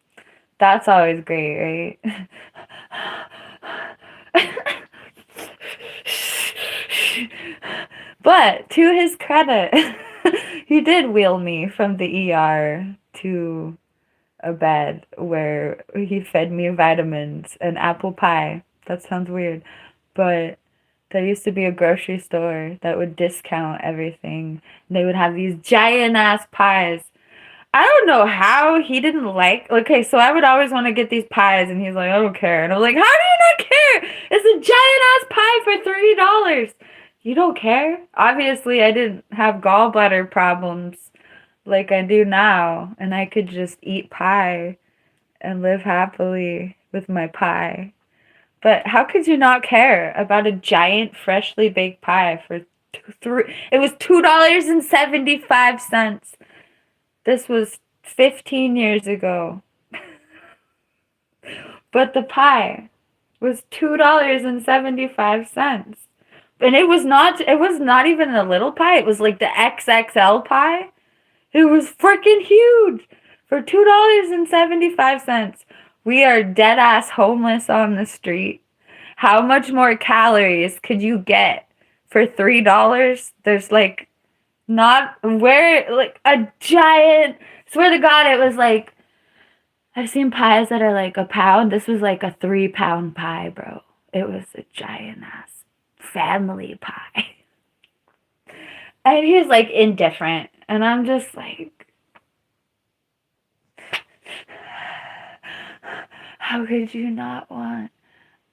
That's always great, right? But to his credit, he did wheel me from the ER to a bed where he fed me vitamins and apple pie. That sounds weird, but there used to be a grocery store that would discount everything. And they would have these giant ass pies. I don't know how he didn't like. Okay, so I would always want to get these pies, and he's like, "I don't care," and I'm like, "How do you not care? It's a giant ass pie for $3. You don't care?" Obviously, I didn't have gallbladder problems like I do now, and I could just eat pie and live happily with my pie. But how could you not care about a giant freshly baked pie for three? It was $2.75. This was 15 years ago. But the pie was $2.75. And it was not even a little pie. It was like the XXL pie. It was freaking huge for $2.75. We are dead ass homeless on the street. How much more calories could you get for $3? There's like not where like a giant, swear to God, it was like, I've seen pies that are like a pound. This was like a 3-pound pie, bro. It was a giant ass family pie. And he's like indifferent. And I'm just like, how could you not want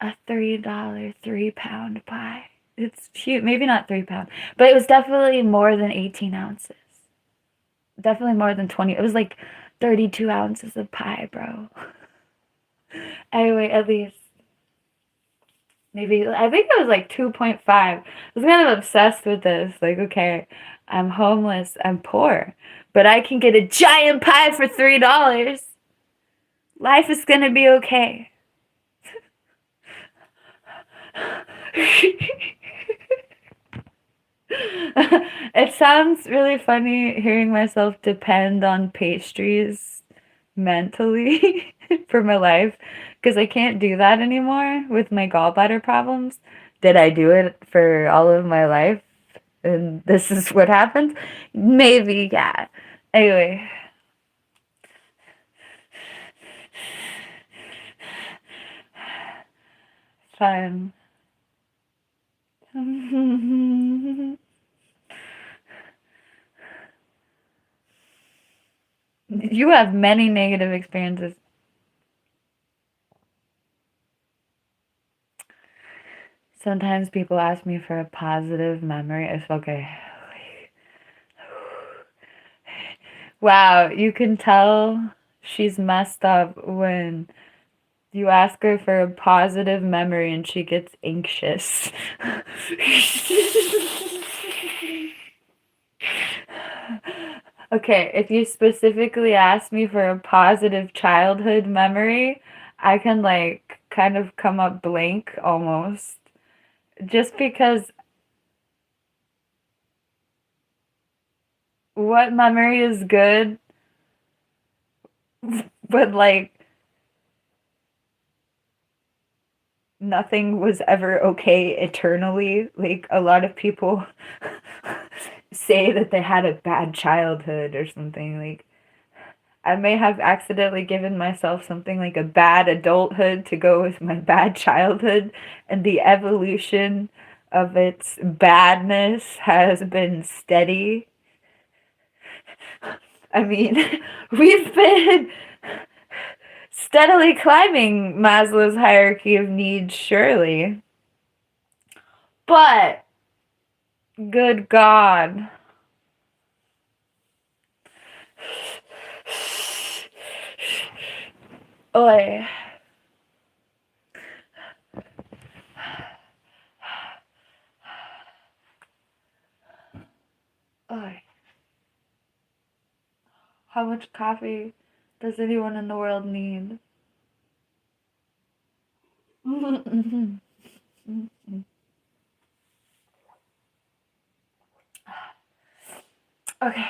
a $3 3-pound pie? It's cute. Maybe not 3 pound, but it was definitely more than 18 ounces. Definitely more than 20. It was like 32 ounces of pie, bro. Anyway, at least maybe, I think it was like 2.5. I was kind of obsessed with this. Like, okay, I'm homeless, I'm poor, but I can get a giant pie for $3. Life is gonna be okay. It sounds really funny hearing myself depend on pastries mentally for my life because I can't do that anymore with my gallbladder problems. Did I do it for all of my life? And this is what happened? Maybe, yeah. Anyway. Fine. You have many negative experiences. Sometimes people ask me for a positive memory. It's okay. Wow, you can tell she's messed up when you ask her for a positive memory and she gets anxious. Okay, if you specifically ask me for a positive childhood memory, I can like kind of come up blank almost. Just because what memory is good, but like nothing was ever okay eternally. Like a lot of people say that they had a bad childhood or something. Like I may have accidentally given myself something like a bad adulthood to go with my bad childhood, and the evolution of its badness has been steady. I mean, we've been steadily climbing Maslow's hierarchy of needs, surely. But, good God. Oi. Oi. How much coffee does anyone in the world need? Okay.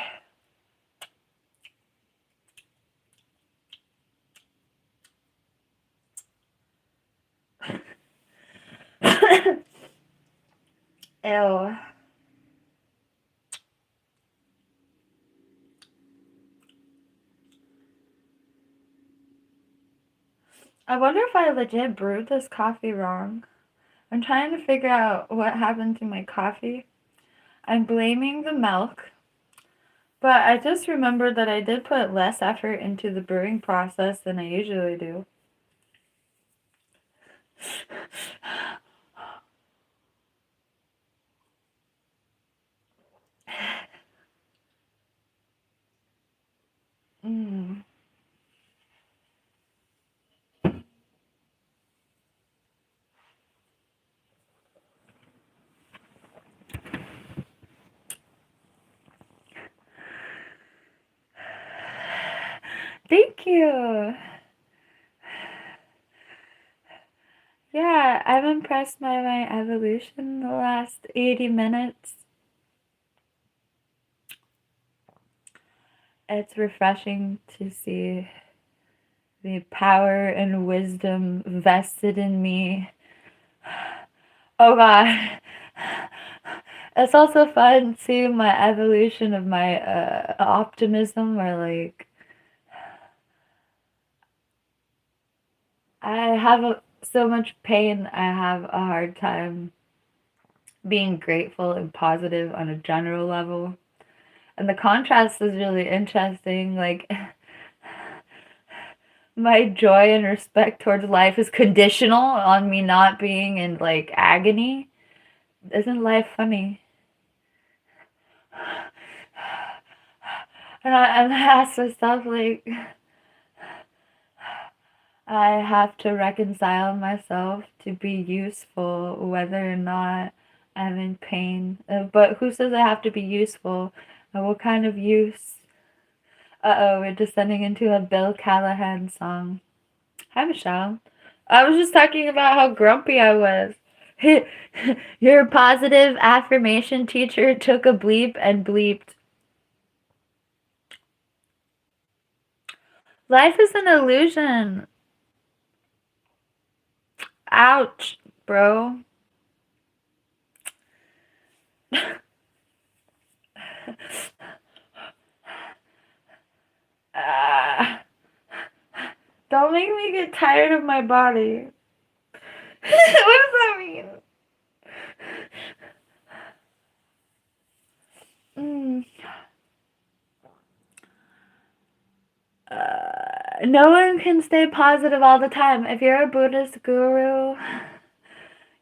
Ew. I wonder if I legit brewed this coffee wrong. I'm trying to figure out what happened to my coffee. I'm blaming the milk, but I just remembered that I did put less effort into the brewing process than I usually do. Mm. Thank you. Yeah, I'm impressed by my evolution in the last 80 minutes. It's refreshing to see the power and wisdom vested in me. Oh God. It's also fun seeing my evolution of my optimism, or like I have so much pain, I have a hard time being grateful and positive on a general level. And the contrast is really interesting. Like, my joy and respect towards life is conditional on me not being in like agony. Isn't life funny? And I ask myself, like, I have to reconcile myself to be useful, whether or not I'm in pain. But who says I have to be useful? What kind of use? Uh-oh, we're descending into a Bill Callahan song. Hi, Michelle. I was just talking about how grumpy I was. Your positive affirmation teacher took a bleep and bleeped. Life is an illusion. Ouch, bro. Don't make me get tired of my body. What does that mean? No one can stay positive all the time. If you're a Buddhist guru,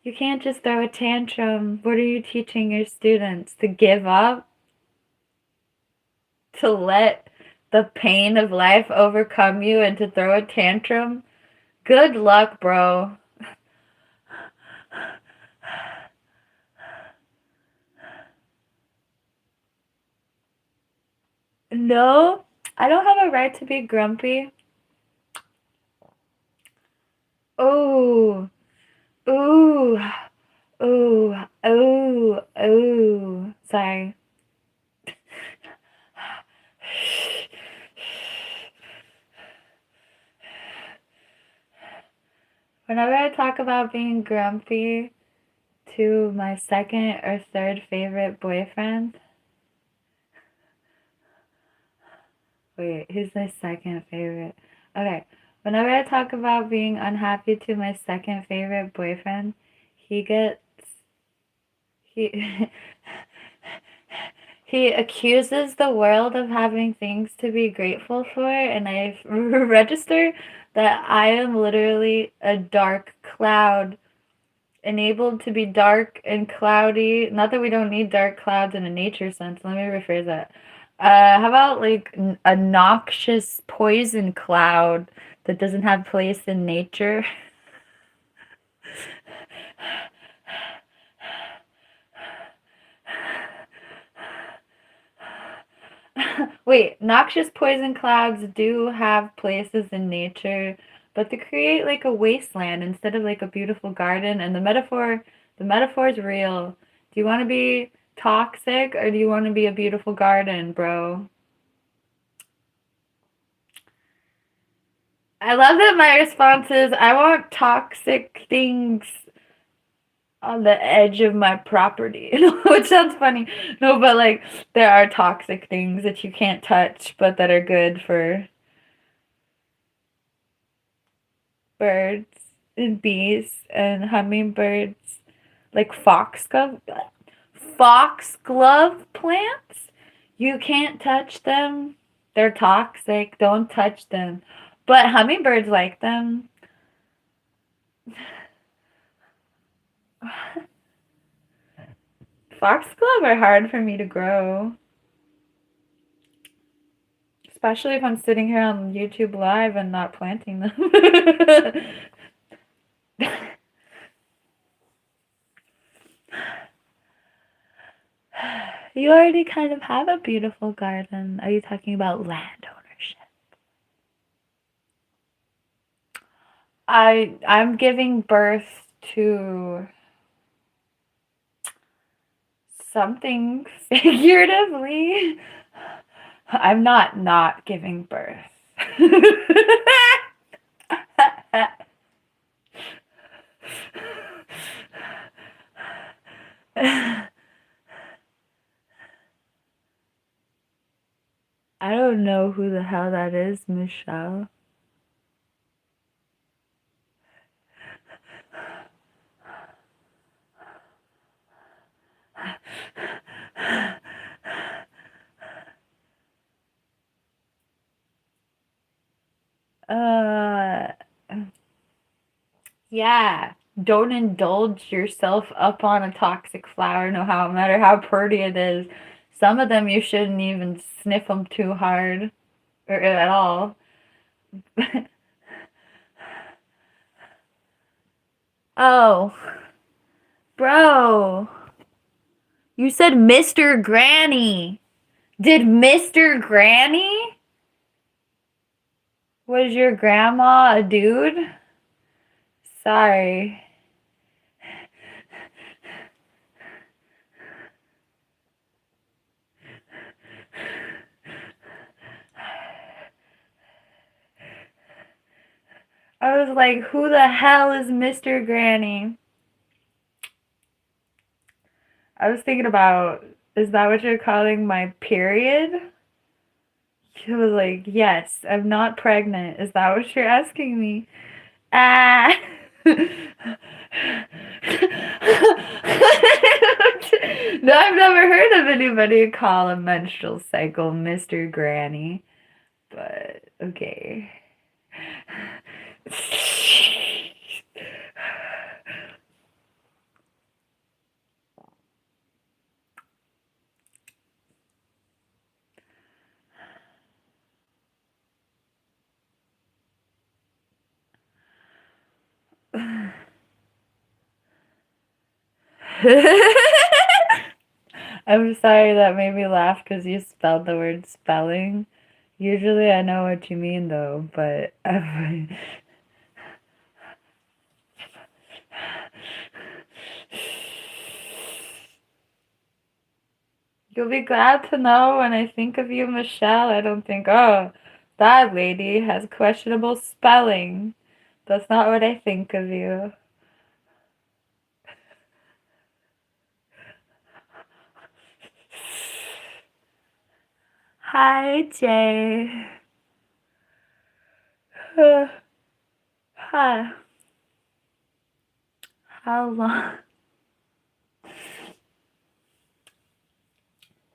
you can't just throw a tantrum. What are you teaching your students? To give up? To let the pain of life overcome you and to throw a tantrum? Good luck, bro. No, I don't have a right to be grumpy. Oh, ooh, ooh, ooh, ooh. Sorry. Whenever I talk about being grumpy to my second or third favorite boyfriend, wait, who's my second favorite? Okay, whenever I talk about being unhappy to my second favorite boyfriend, he he he accuses the world of having things to be grateful for, and I register that I am literally a dark cloud, enabled to be dark and cloudy. Not that we don't need dark clouds in a nature sense. Let me rephrase that. How about like a noxious poison cloud that doesn't have place in nature? Wait, noxious poison clouds do have places in nature, but they create like a wasteland instead of like a beautiful garden. And the metaphor is real. Do you want to be toxic or do you want to be a beautiful garden, bro? I love that my response is I want toxic things on the edge of my property, which sounds funny. No, but like there are toxic things that you can't touch, but that are good for birds and bees and hummingbirds, like foxglove plants. You can't touch them. They're toxic. Don't touch them. But hummingbirds like them. Foxglove are hard for me to grow. Especially if I'm sitting here on YouTube Live and not planting them. You already kind of have a beautiful garden. Are you talking about land ownership? I'm giving birth to something figuratively. I'm not giving birth. I don't know who the hell that is, Michelle. Yeah. Don't indulge yourself up on a toxic flower, no matter how pretty it is. Some of them you shouldn't even sniff them too hard or at all. Oh, bro. You said Mr. Granny. Did Mr. Granny? Was your grandma a dude? Sorry. I was like, who the hell is Mr. Granny? I was thinking about, is that what you're calling my period? She was like, yes, I'm not pregnant. Is that what you're asking me? Ah. No, I've never heard of anybody call a menstrual cycle Mr. Granny. But, okay. I'm sorry that made me laugh because you spelled the word spelling. Usually I know what you mean though, but you'll be glad to know when I think of you, Michelle, I don't think, oh, that lady has questionable spelling. That's not what I think of you. Hi, Jay. Hi. How long?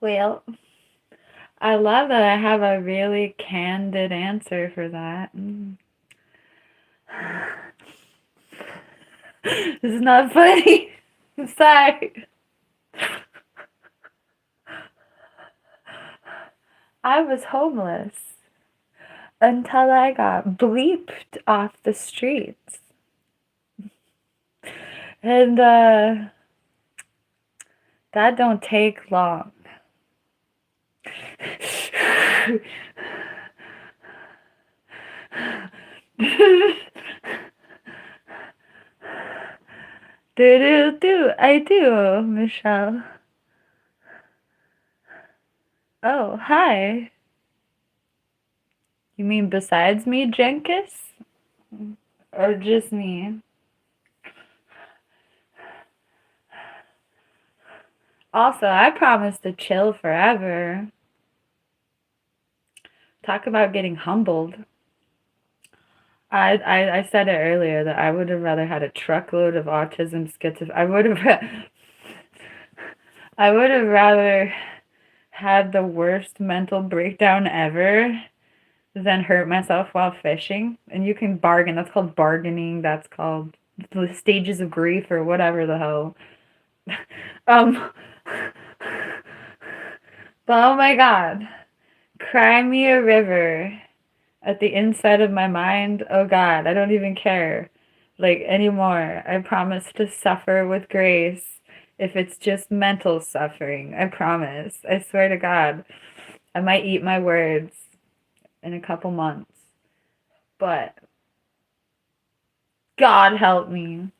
Well, I love that I have a really candid answer for that. This is not funny. I'm sorry. I was homeless until I got bleeped off the streets. And that don't take long. I do, Michelle. Oh, hi. You mean besides me, Jenkins? Or just me? Also, I promise to chill forever. Talk about getting humbled. I said it earlier that I would have rather had a truckload of autism, schizophrenia. I would have rather had the worst mental breakdown ever than hurt myself while fishing. And you can bargain. That's called bargaining. That's called the stages of grief or whatever the hell. But oh my God, cry me a river at the inside of my mind. Oh God, I don't even care like anymore. I promise to suffer with grace if it's just mental suffering. I promise. I swear to God. I might eat my words in a couple months. But God help me.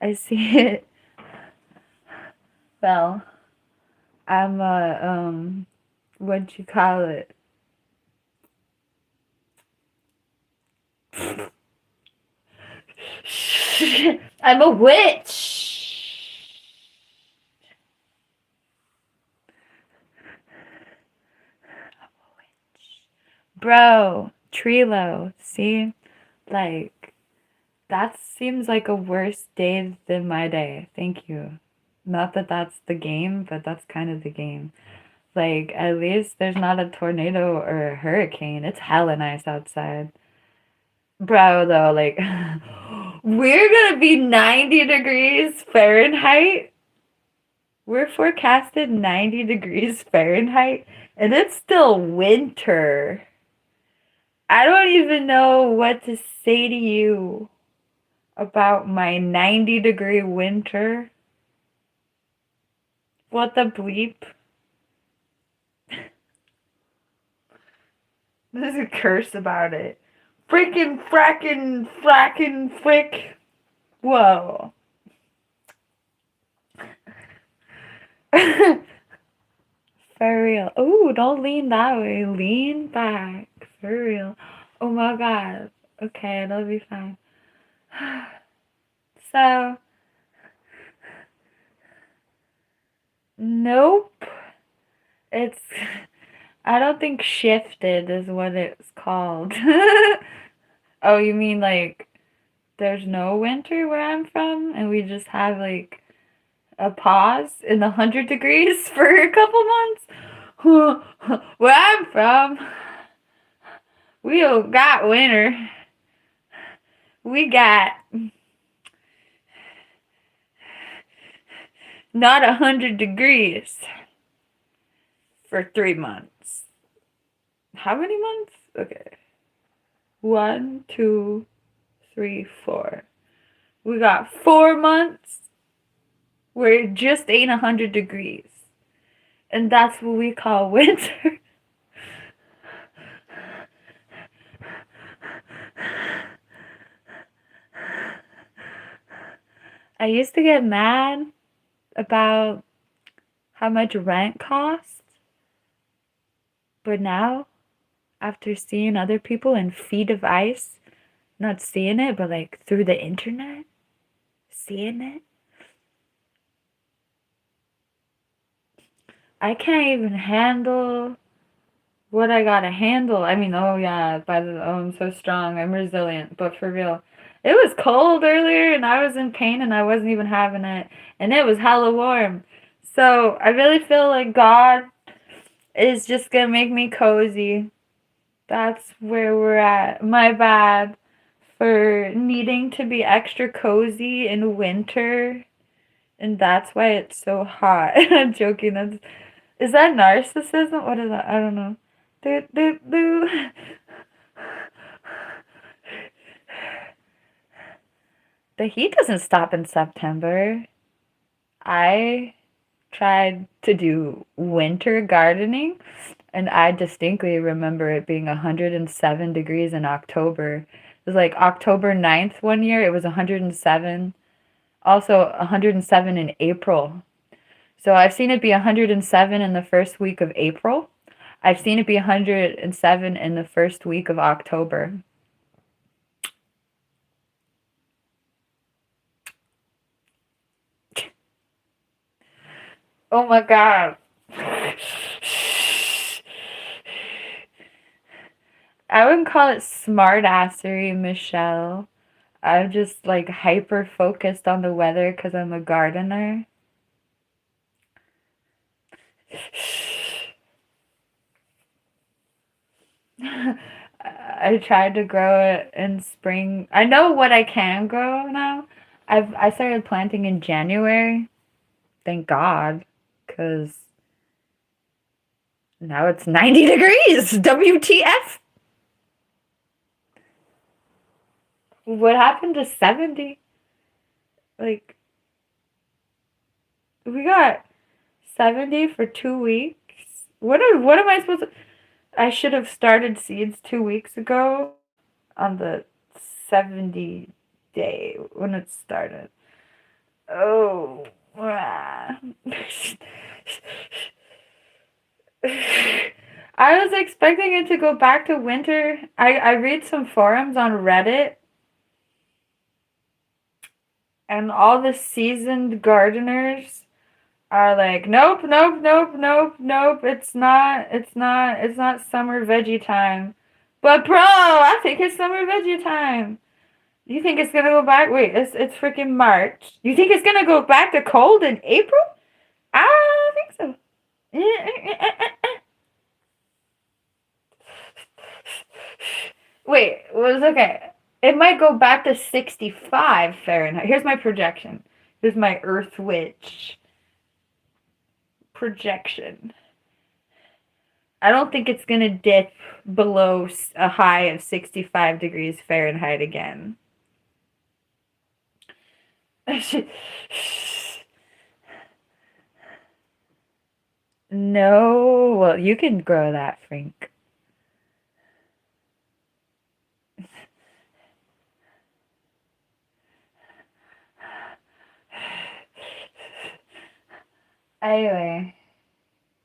I see it. Well, I'm what'd you call it? I'm a witch. Bro, Trilo, see? Like, that seems like a worse day than my day. Thank you. Not that that's the game, but that's kind of the game. Like, at least there's not a tornado or a hurricane. It's hella nice outside. Bro, though, like, we're gonna be 90 degrees Fahrenheit. We're forecasted 90 degrees Fahrenheit, And it's still winter. I don't even know what to say to you about my 90-degree winter. What the bleep? There's a curse about it. Freaking, fracking, frick. Whoa. For real. Oh, don't lean that way. Lean back. For real. Oh my god. Okay, it'll be fine. So, nope. It's, I don't think shifted is what it's called. Oh, you mean like there's no winter where I'm from and we just have like a pause in the 100 degrees for a couple months? Where I'm from, we don't got winter. We got not 100 degrees for 3 months. How many months? Okay. 1, 2, 3, 4. We got 4 months where it just ain't 100 degrees. And that's what we call winter. I used to get mad about how much rent costs. But now, after seeing other people in feet of ice, not seeing it, but like through the internet, seeing it, I can't even handle what I gotta handle. I mean, oh yeah, I'm so strong, I'm resilient, but for real. It was cold earlier and I was in pain and I wasn't even having it. And it was hella warm. So I really feel like God is just gonna make me cozy. That's where we're at. My bad for needing to be extra cozy in winter. And that's why it's so hot. I'm joking. Is that narcissism? What is that? I don't know. Do, do, do. The heat doesn't stop in September. I tried to do winter gardening, and I distinctly remember it being 107 degrees in October. It was like October 9th one year, it was 107. Also 107 in April. So I've seen it be 107 in the first week of April. I've seen it be 107 in the first week of October. Oh my god. I wouldn't call it smartassery, Michelle. I'm just like hyper focused on the weather because I'm a gardener. I tried to grow it in spring. I know what I can grow now. I started planting in January. Thank God, because now it's 90 degrees. WTF? What happened to 70? Like, we got 70 for 2 weeks. What am I supposed to... I should have started seeds 2 weeks ago on the 70 day when it started. Oh. I was expecting it to go back to winter. I read some forums on Reddit, and all the seasoned gardeners are like, nope, nope, nope, nope, nope. It's not summer veggie time. But bro, I think it's summer veggie time. You think it's gonna go back? Wait, it's freaking March. You think it's gonna go back to cold in April? I don't think so. Wait, was okay. It might go back to 65 Fahrenheit. Here's my projection. Here's my Earth Witch projection. I don't think it's going to dip below a high of 65 degrees Fahrenheit again. No, well, you can grow that, Frank. Anyway,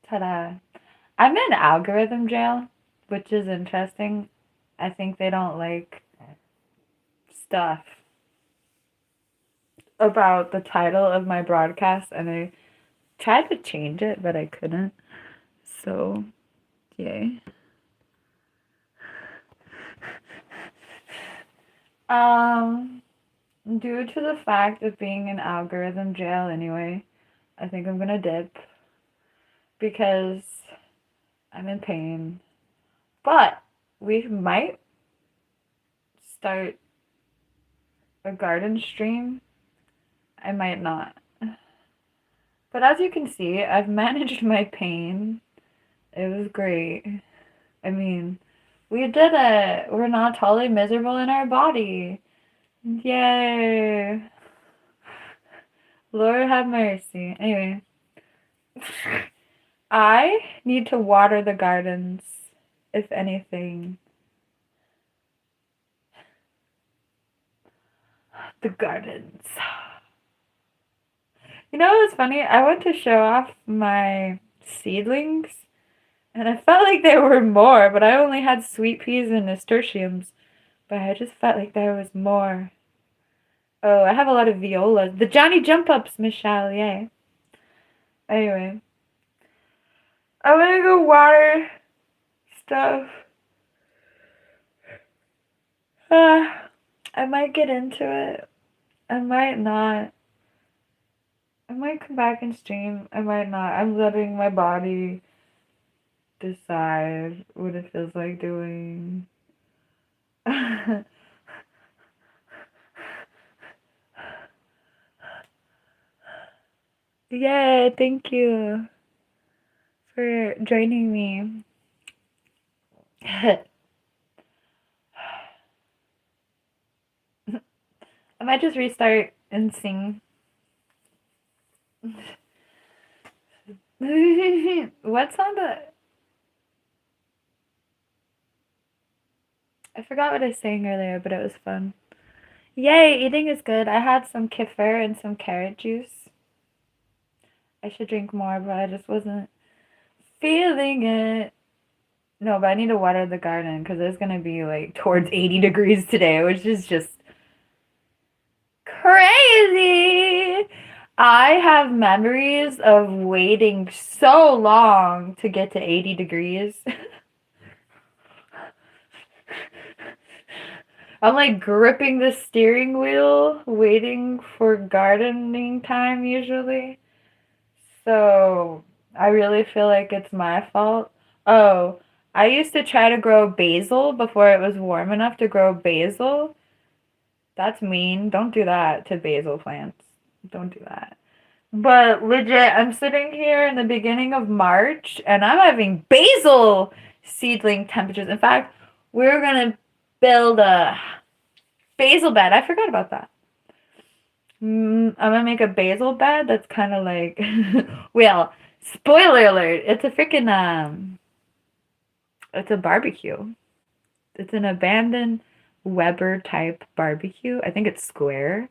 ta-da. I'm in algorithm jail, which is interesting. I think they don't like stuff about the title of my broadcast, and I tried to change it, but I couldn't. So, yay. Due to the fact of being in algorithm jail anyway, I think I'm gonna dip because I'm in pain. But we might start a garden stream. I might not. But as you can see, I've managed my pain. It was great. I mean, we did it. We're not totally miserable in our body. Yay. Lord have mercy. Anyway. I need to water the gardens, if anything. The gardens. You know what's funny? I went to show off my seedlings, and I felt like there were more, but I only had sweet peas and nasturtiums. But I just felt like there was more. Oh, I have a lot of violas. The Johnny Jump Ups, Michelle, yay. Anyway. I'm gonna go water stuff. I might get into it. I might not. I might come back and stream. I might not. I'm letting my body decide what it feels like doing. Yeah, thank you for joining me. I might just restart and sing. What song I forgot what I sang earlier, but it was fun. Yay, eating is good. I had some kefir and some carrot juice. I should drink more, but I just wasn't feeling it. No, but I need to water the garden because it's going to be like towards 80 degrees today, which is just crazy. I have memories of waiting so long to get to 80 degrees. I'm like gripping the steering wheel, waiting for gardening time usually. So I really feel like it's my fault. Oh, I used to try to grow basil before it was warm enough to grow basil. That's mean. Don't do that to basil plants. Don't do that. But legit, I'm sitting here in the beginning of March and I'm having basil seedling temperatures. In fact, we're going to build a basil bed. I forgot about that. I'm gonna make a basil bed that's kind of like, well, spoiler alert, it's a freaking, it's a barbecue. It's an abandoned Weber type barbecue. I think it's square.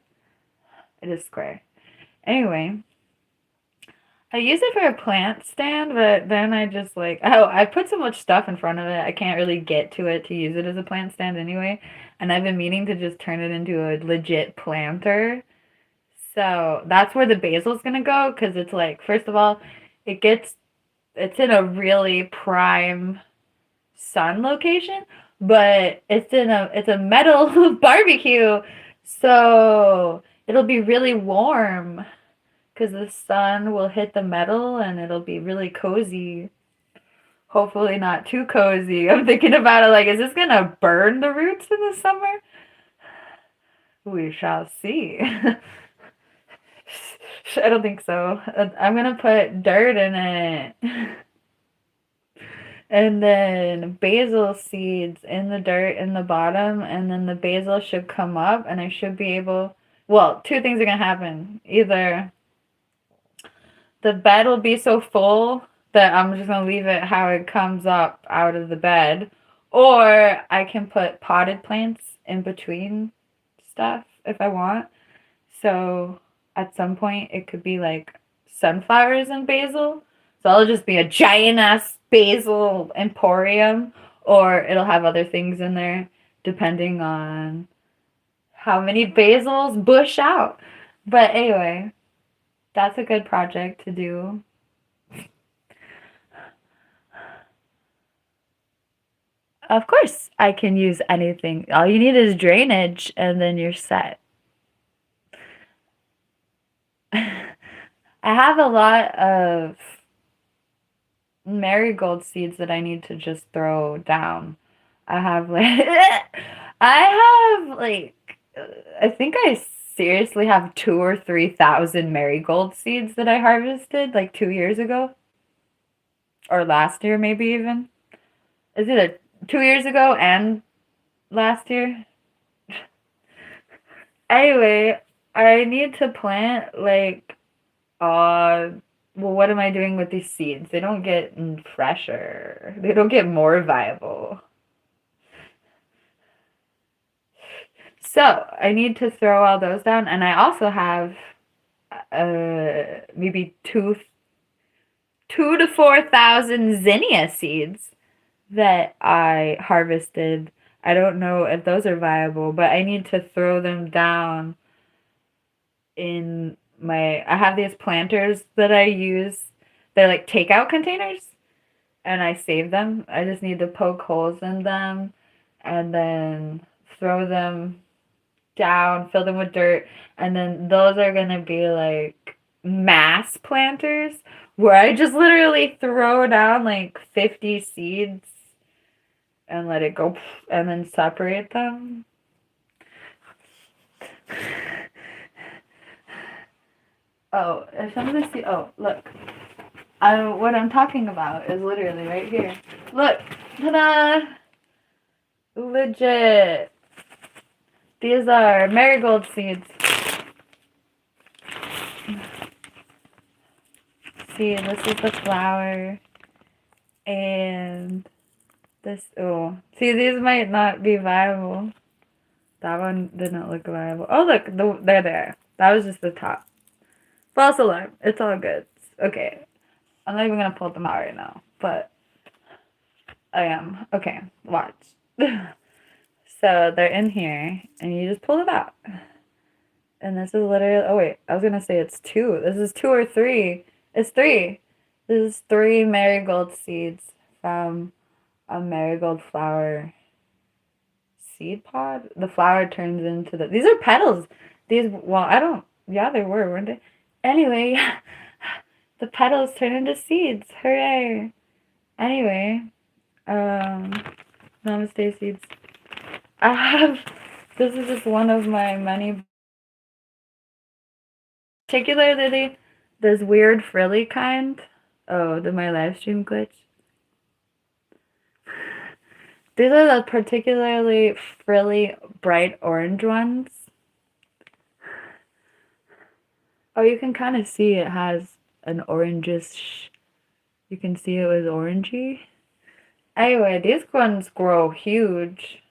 It is square. Anyway, I use it for a plant stand, but then I just like, oh, I put so much stuff in front of it, I can't really get to it to use it as a plant stand anyway. And I've been meaning to just turn it into a legit planter. So that's where the basil's gonna go, because it's like, first of all, it's in a really prime sun location, but it's a metal barbecue, so it'll be really warm because the sun will hit the metal and it'll be really cozy. Hopefully not too cozy. I'm thinking about it like, is this gonna burn the roots in the summer? We shall see. I don't think so. I'm gonna put dirt in it. and then basil seeds in the dirt in the bottom, and then the basil should come up, and I should be able. Well, two things are gonna happen. Either the bed will be so full that I'm just gonna leave it how it comes up out of the bed, or I can put potted plants in between stuff if I want. So at some point it could be like sunflowers and basil. So it'll just be a giant ass basil emporium, or it'll have other things in there depending on how many basils bush out. But anyway, that's a good project to do. Of course, I can use anything. All you need is drainage, and then you're set. I have a lot of marigold seeds that I need to just throw down. I have like I think I seriously have 2 or 3,000 marigold seeds that I harvested like 2 years ago, or last year maybe even. Is it 2 years ago and last year? Anyway, I need to plant like well, what am I doing with these seeds? They don't get fresher. They don't get more viable. So I need to throw all those down, and I also have maybe 2 to 4,000 zinnia seeds that I harvested. I don't know if those are viable, but I need to throw them down in I have these planters that I use. They're like takeout containers, and I save them. I just need to poke holes in them and then throw them down, fill them with dirt, and then those are gonna be like mass planters where I just literally throw down like 50 seeds and let it go and then separate them. Oh, if I'm gonna see, oh, look. What I'm talking about is literally right here. Look, ta-da! Legit. These are marigold seeds. See, this is the flower. And this, oh. See, these might not be viable. That one didn't look viable. Oh, look, they're there. That was just the top. False alarm. It's all good. Okay. I'm not even going to pull them out right now. But I am. Okay, watch. So they're in here, and you just pull it out. And this is literally, oh wait, I was going to say it's 2. This is 2 or 3. It's 3. This is 3 marigold seeds from a marigold flower seed pod. The flower turns into these are petals. Yeah, they were, weren't they? Anyway, the petals turn into seeds. Hooray. Anyway, namaste seeds. This is just one of my many, particularly this weird frilly kind. Oh, did my live stream glitch? These are the particularly frilly bright orange ones. Oh, you can kind of see it has an orangish, you can see it was orangey. Anyway, these ones grow huge.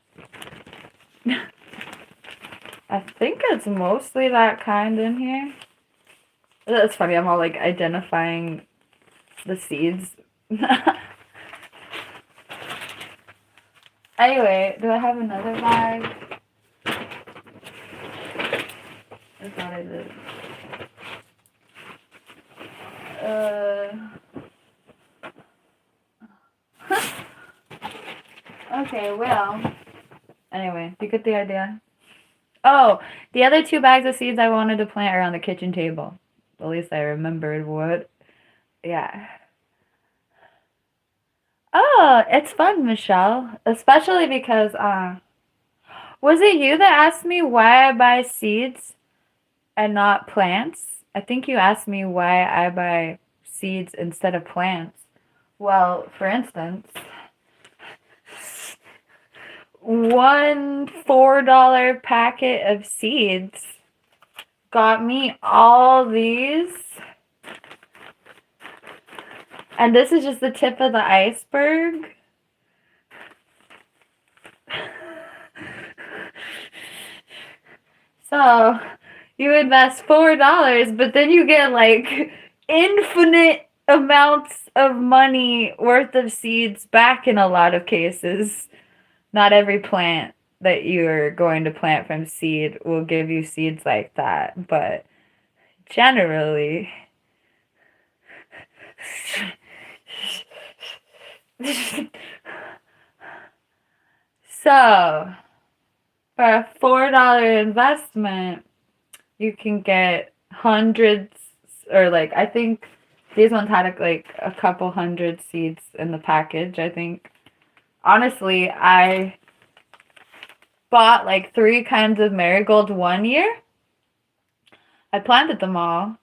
I think it's mostly that kind in here. That's funny, I'm all like identifying the seeds. Anyway, do I have another bag? I thought I did. Okay, well. Anyway, you get the idea. Oh, the other 2 bags of seeds I wanted to plant are on the kitchen table. At least I remembered what. Yeah. Oh, it's fun, Michelle. Especially because, was it you that asked me why I buy seeds and not plants? I think you asked me why I buy seeds instead of plants. Well, for instance, one $4 packet of seeds got me all these. And this is just the tip of the iceberg. So, you invest $4, but then you get like infinite amounts of money worth of seeds back in a lot of cases. Not every plant that you're going to plant from seed will give you seeds like that, but generally. So, for a $4 investment, you can get hundreds, or like, I think these ones had like a couple hundred seeds in the package, I think. Honestly, I bought like 3 kinds of marigold one year. I planted them all,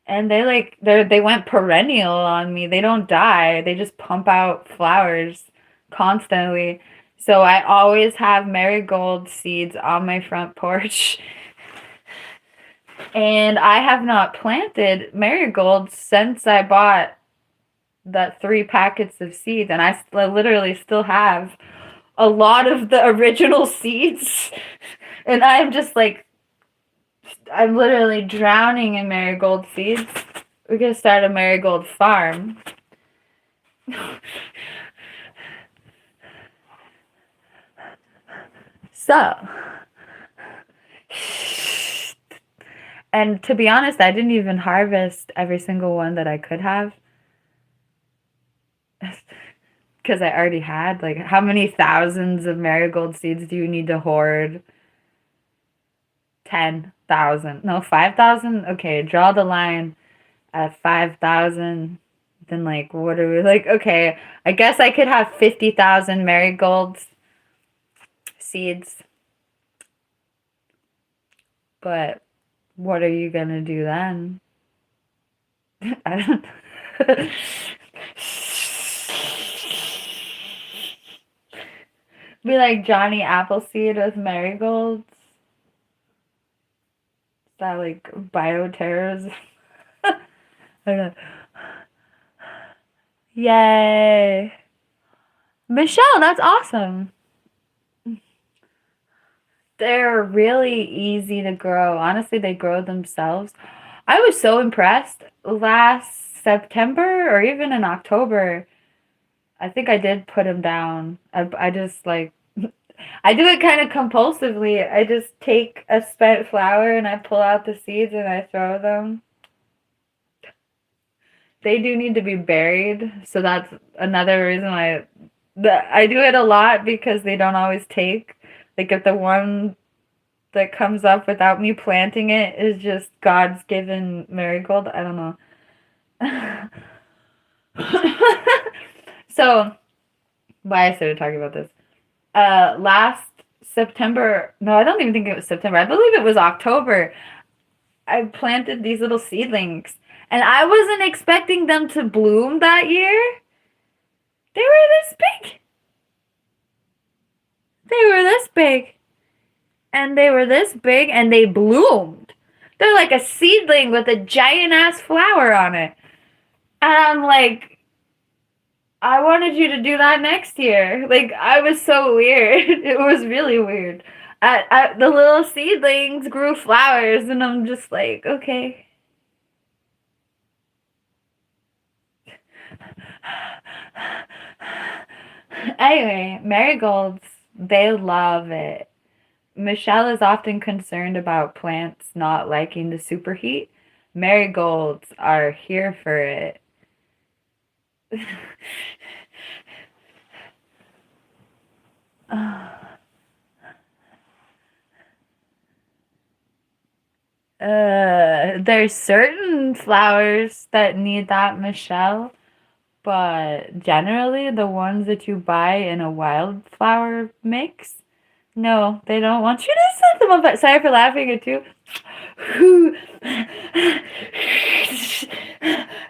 and they went perennial on me. They don't die. They just pump out flowers constantly. So I always have marigold seeds on my front porch. And I have not planted marigolds since I bought that 3 packets of seeds. And I literally still have a lot of the original seeds. And I'm just like, I'm literally drowning in marigold seeds. We're going to start a marigold farm. So, and to be honest, I didn't even harvest every single one that I could have. Because I already had, like, how many thousands of marigold seeds do you need to hoard? 10,000. No, 5,000? Okay, draw the line at 5,000. Then, like, what are we, like, okay, I guess I could have 50,000 marigold seeds. But what are you gonna do then? I don't be like Johnny Appleseed with marigolds. Is that like bioterrorism? I don't know. Yay. Michelle, that's awesome. They're really easy to grow. Honestly, they grow themselves. I was so impressed last September or even in October. I think I did put them down. I just like, I do it kind of compulsively. I just take a spent flower and I pull out the seeds and I throw them. They do need to be buried, so that's another reason why I do it a lot, because they don't always take. Like, if the one that comes up without me planting it is just God's given marigold, I don't know. So, why I started talking about this. Last September, no, I don't even think it was September. I believe it was October. I planted these little seedlings, and I wasn't expecting them to bloom that year. They were this big. They were this big. And they were this big, and they bloomed. They're like a seedling with a giant-ass flower on it. And I'm like, I wanted you to do that next year. Like, I was so weird. It was really weird. The little seedlings grew flowers, and I'm just like, okay. Anyway, marigolds, they love it. Michelle is often concerned about plants not liking the superheat. Marigolds are here for it. There's certain flowers that need that, Michelle, but generally the ones that you buy in a wildflower mix, no, they don't want you to set them up. Sorry for laughing at you.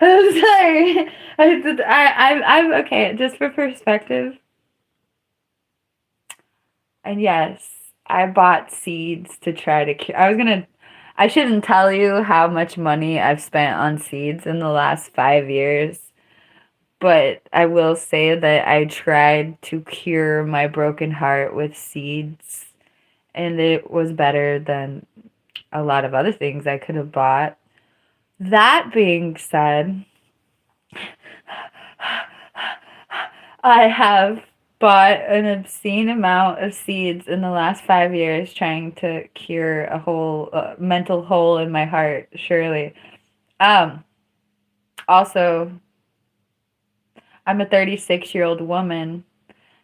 I'm sorry. I'm okay. Just for perspective, and yes, I bought seeds to try to cure. I shouldn't tell you how much money I've spent on seeds in the last 5 years, but I will say that I tried to cure my broken heart with seeds, and it was better than a lot of other things I could have bought. That being said, I have bought an obscene amount of seeds in the last 5 years trying to cure a whole mental hole in my heart, surely. Um, Also, I'm a 36-year-old woman.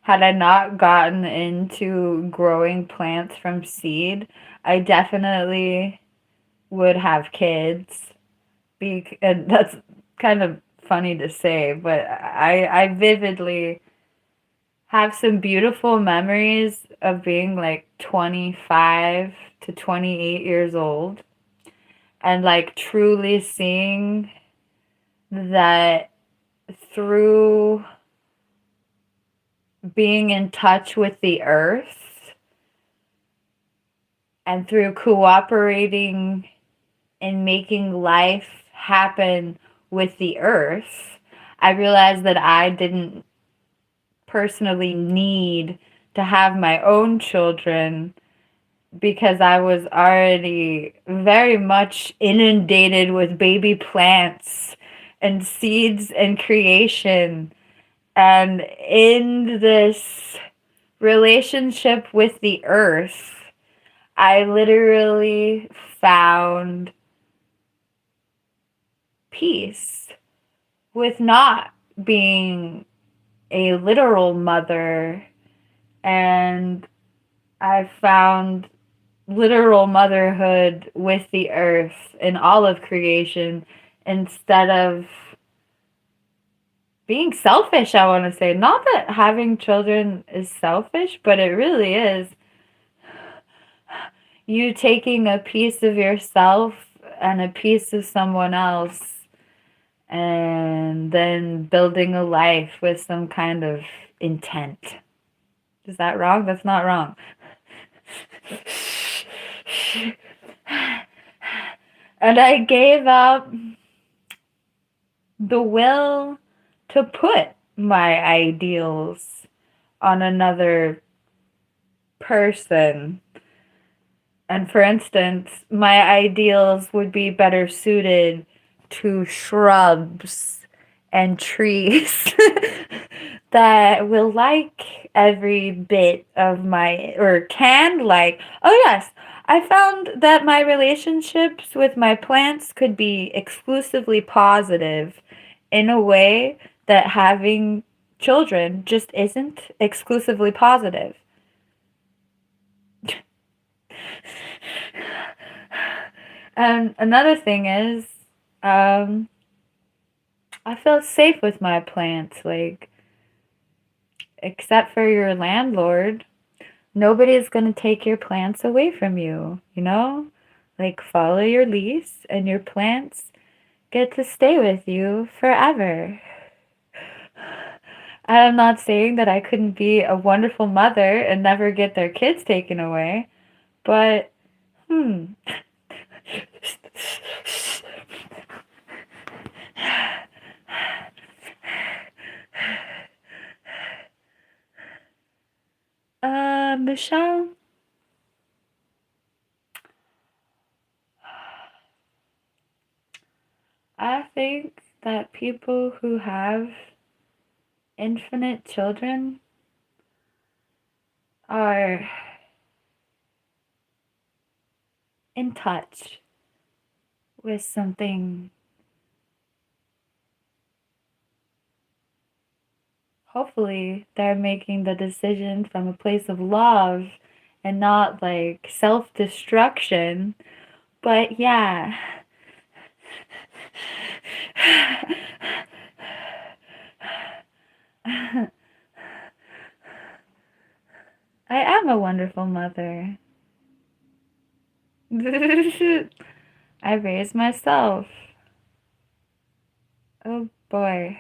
Had I not gotten into growing plants from seed, I definitely would have kids. And that's kind of funny to say, but I vividly have some beautiful memories of being like 25 to 28 years old and like truly seeing that through being in touch with the earth and through cooperating and making life happen with the earth, I realized that I didn't personally need to have my own children because I was already very much inundated with baby plants and seeds and creation. And in this relationship with the earth, I literally found peace with not being a literal mother, and I found literal motherhood with the earth and all of creation instead of being selfish. I want to say, not that having children is selfish, but it really is you taking a piece of yourself and a piece of someone else and then building a life with some kind of intent. Is that wrong? That's not wrong. And I gave up the will to put my ideals on another person. And for instance, my ideals would be better suited to shrubs and trees that will like every bit of my, or can like. Oh, yes. I found that my relationships with my plants could be exclusively positive in a way that having children just isn't exclusively positive. And another thing is, I felt safe with my plants, like, except for your landlord, nobody's gonna take your plants away from you, you know? Like, follow your lease, and your plants get to stay with you forever. I'm not saying that I couldn't be a wonderful mother and never get their kids taken away, but, Michelle, I think that people who have infinite children are in touch with something. Hopefully, they're making the decision from a place of love and not like self destruction. But yeah. I am a wonderful mother. I raised myself. Oh boy.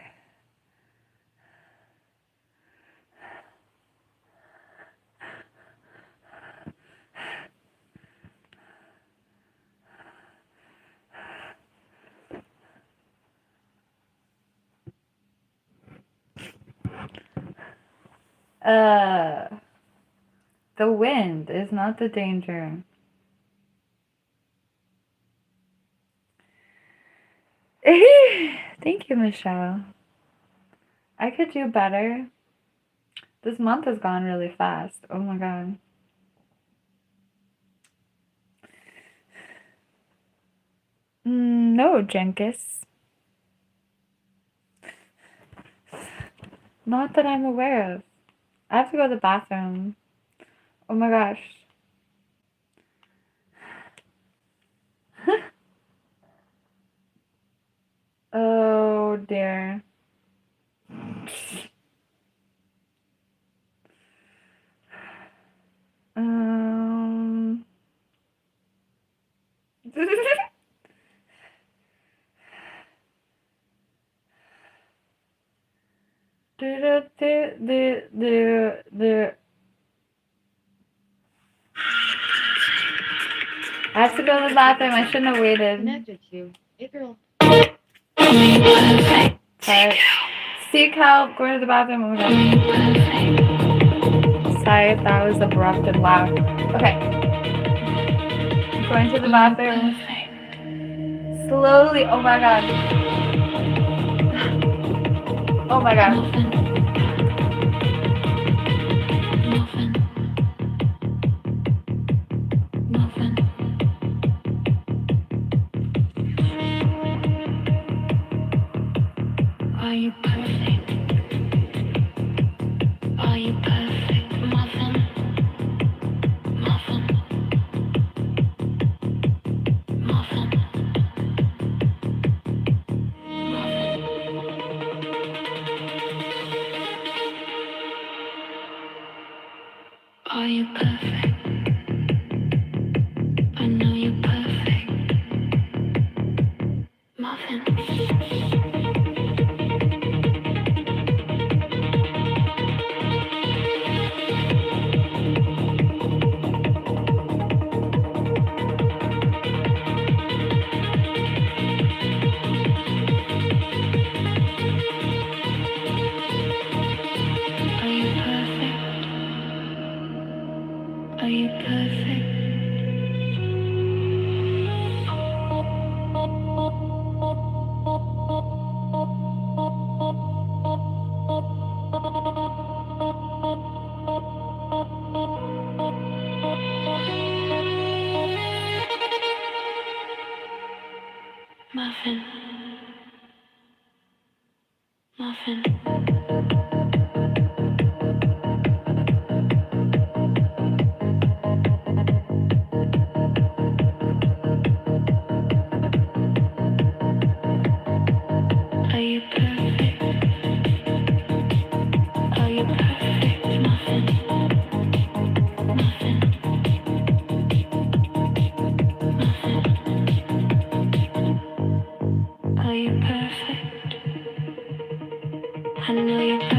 The wind is not the danger. Thank you, Michelle. I could do better. This month has gone really fast. Oh my god. No, Jenkins. Not that I'm aware of. I have to go to the bathroom. Oh my gosh. Oh dear. Um. I have to go to the bathroom. I shouldn't have waited. Connected to April. Sorry. Seek help. Go to the bathroom. Oh my god. Sorry if that was abrupt and loud. Okay. I'm going to the bathroom. Slowly. Oh my god. Oh my god. Are you perfect? Are you perfect, muffin? Muffin. Muffin. Are you perfect? I know you're perfect. Muffin. Are you perfect? Muffin. Muffin. Are you perfect? Are you perfect, muffin? Muffin. Muffin. Are you perfect? I know you're perfect.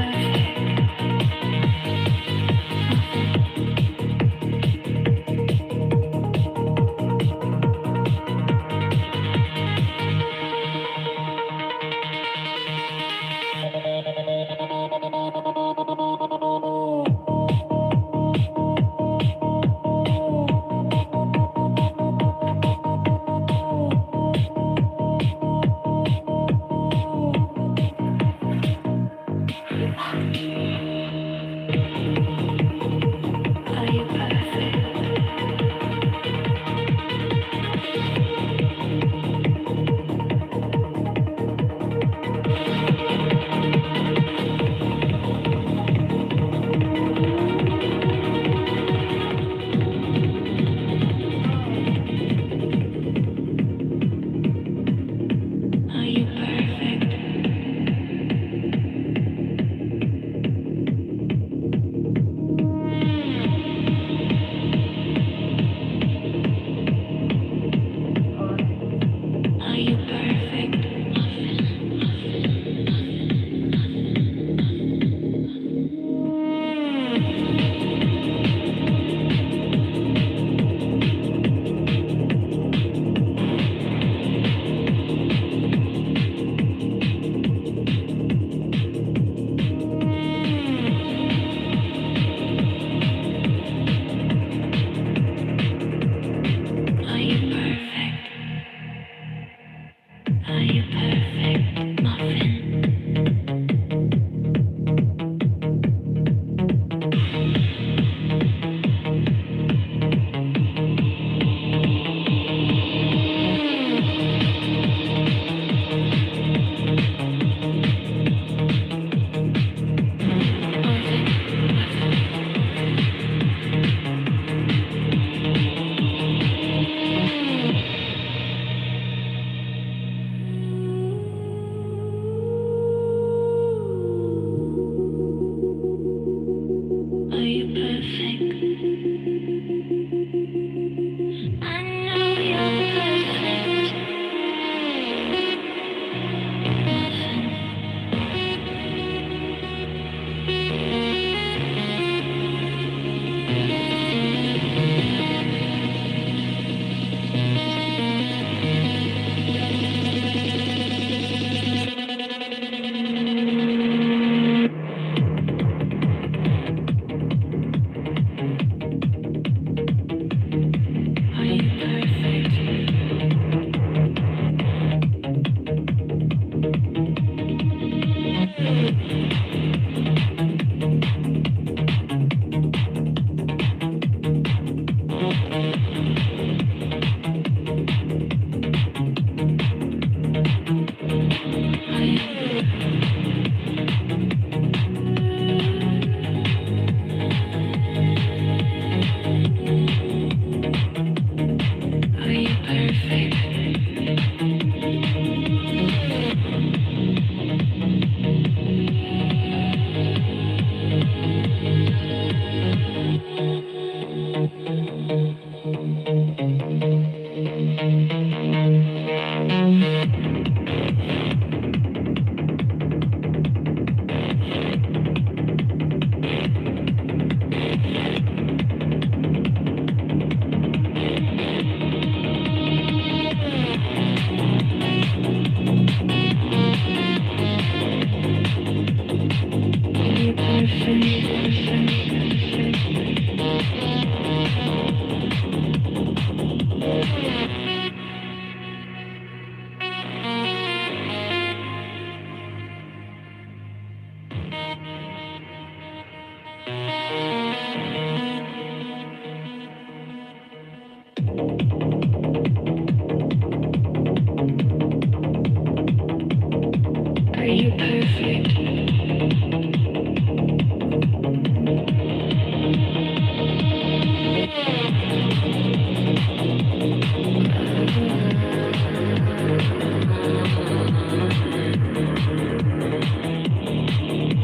you perfect?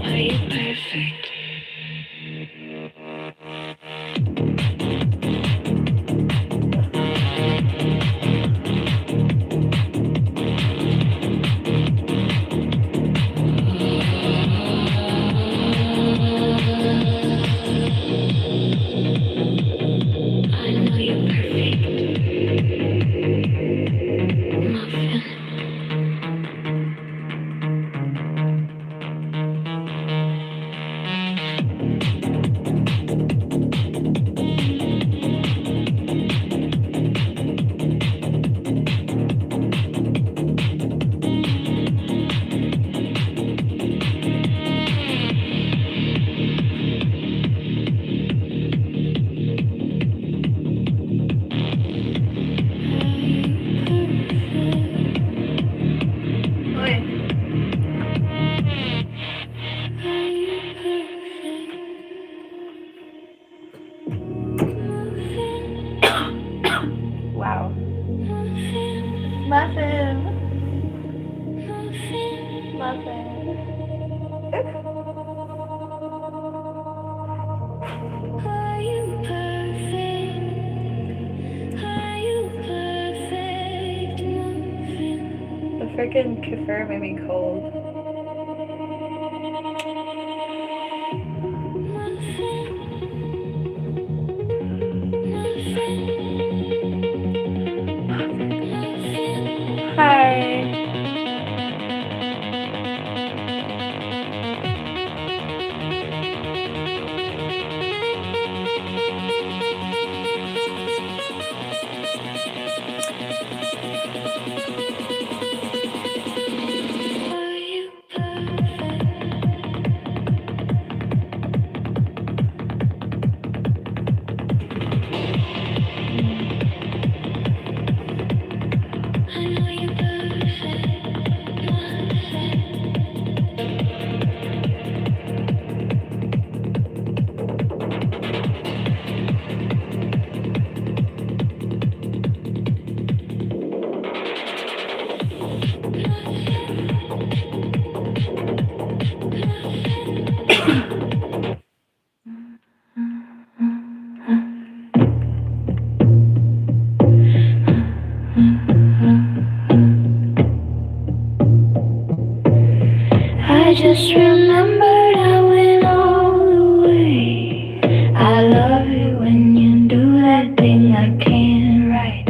Are you perfect? I know you're perfect. Muffin. Wow. Muffin. Muffin. Are you perfect? Are you perfect? Muffin. The freaking kefir made me cold. Hi. Are you perfect? I know you're perfect. I just remembered I went all the way. I love it when you do that thing I can't write.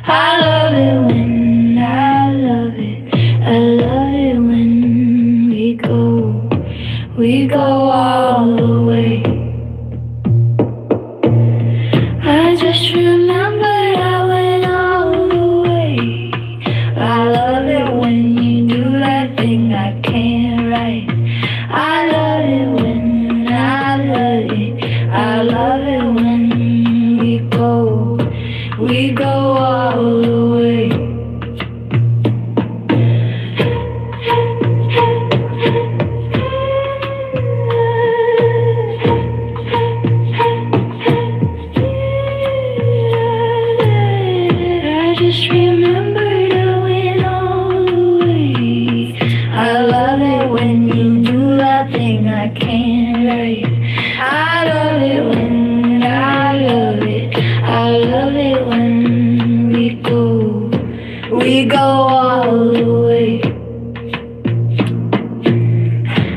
I love it when I love it. I love it when we go all the way. I just remembered I went all the way. I love it when you do that thing I can't write. I love it when I love it. I love it when we go all the way. I just remembered I went all the way. I love it when you do that thing I can't write. I love it when I love it. I love it when we go all the way.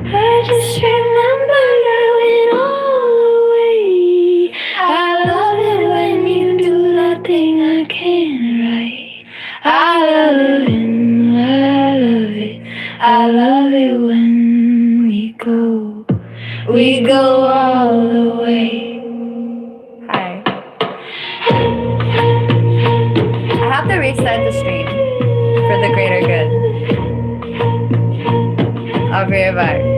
I just remembered I went all the way. I love it when you do that thing I can't write. I love it when I love it. I love it when we go all the way. Hi. I have to restart the stream for the greater good. I'll be right back.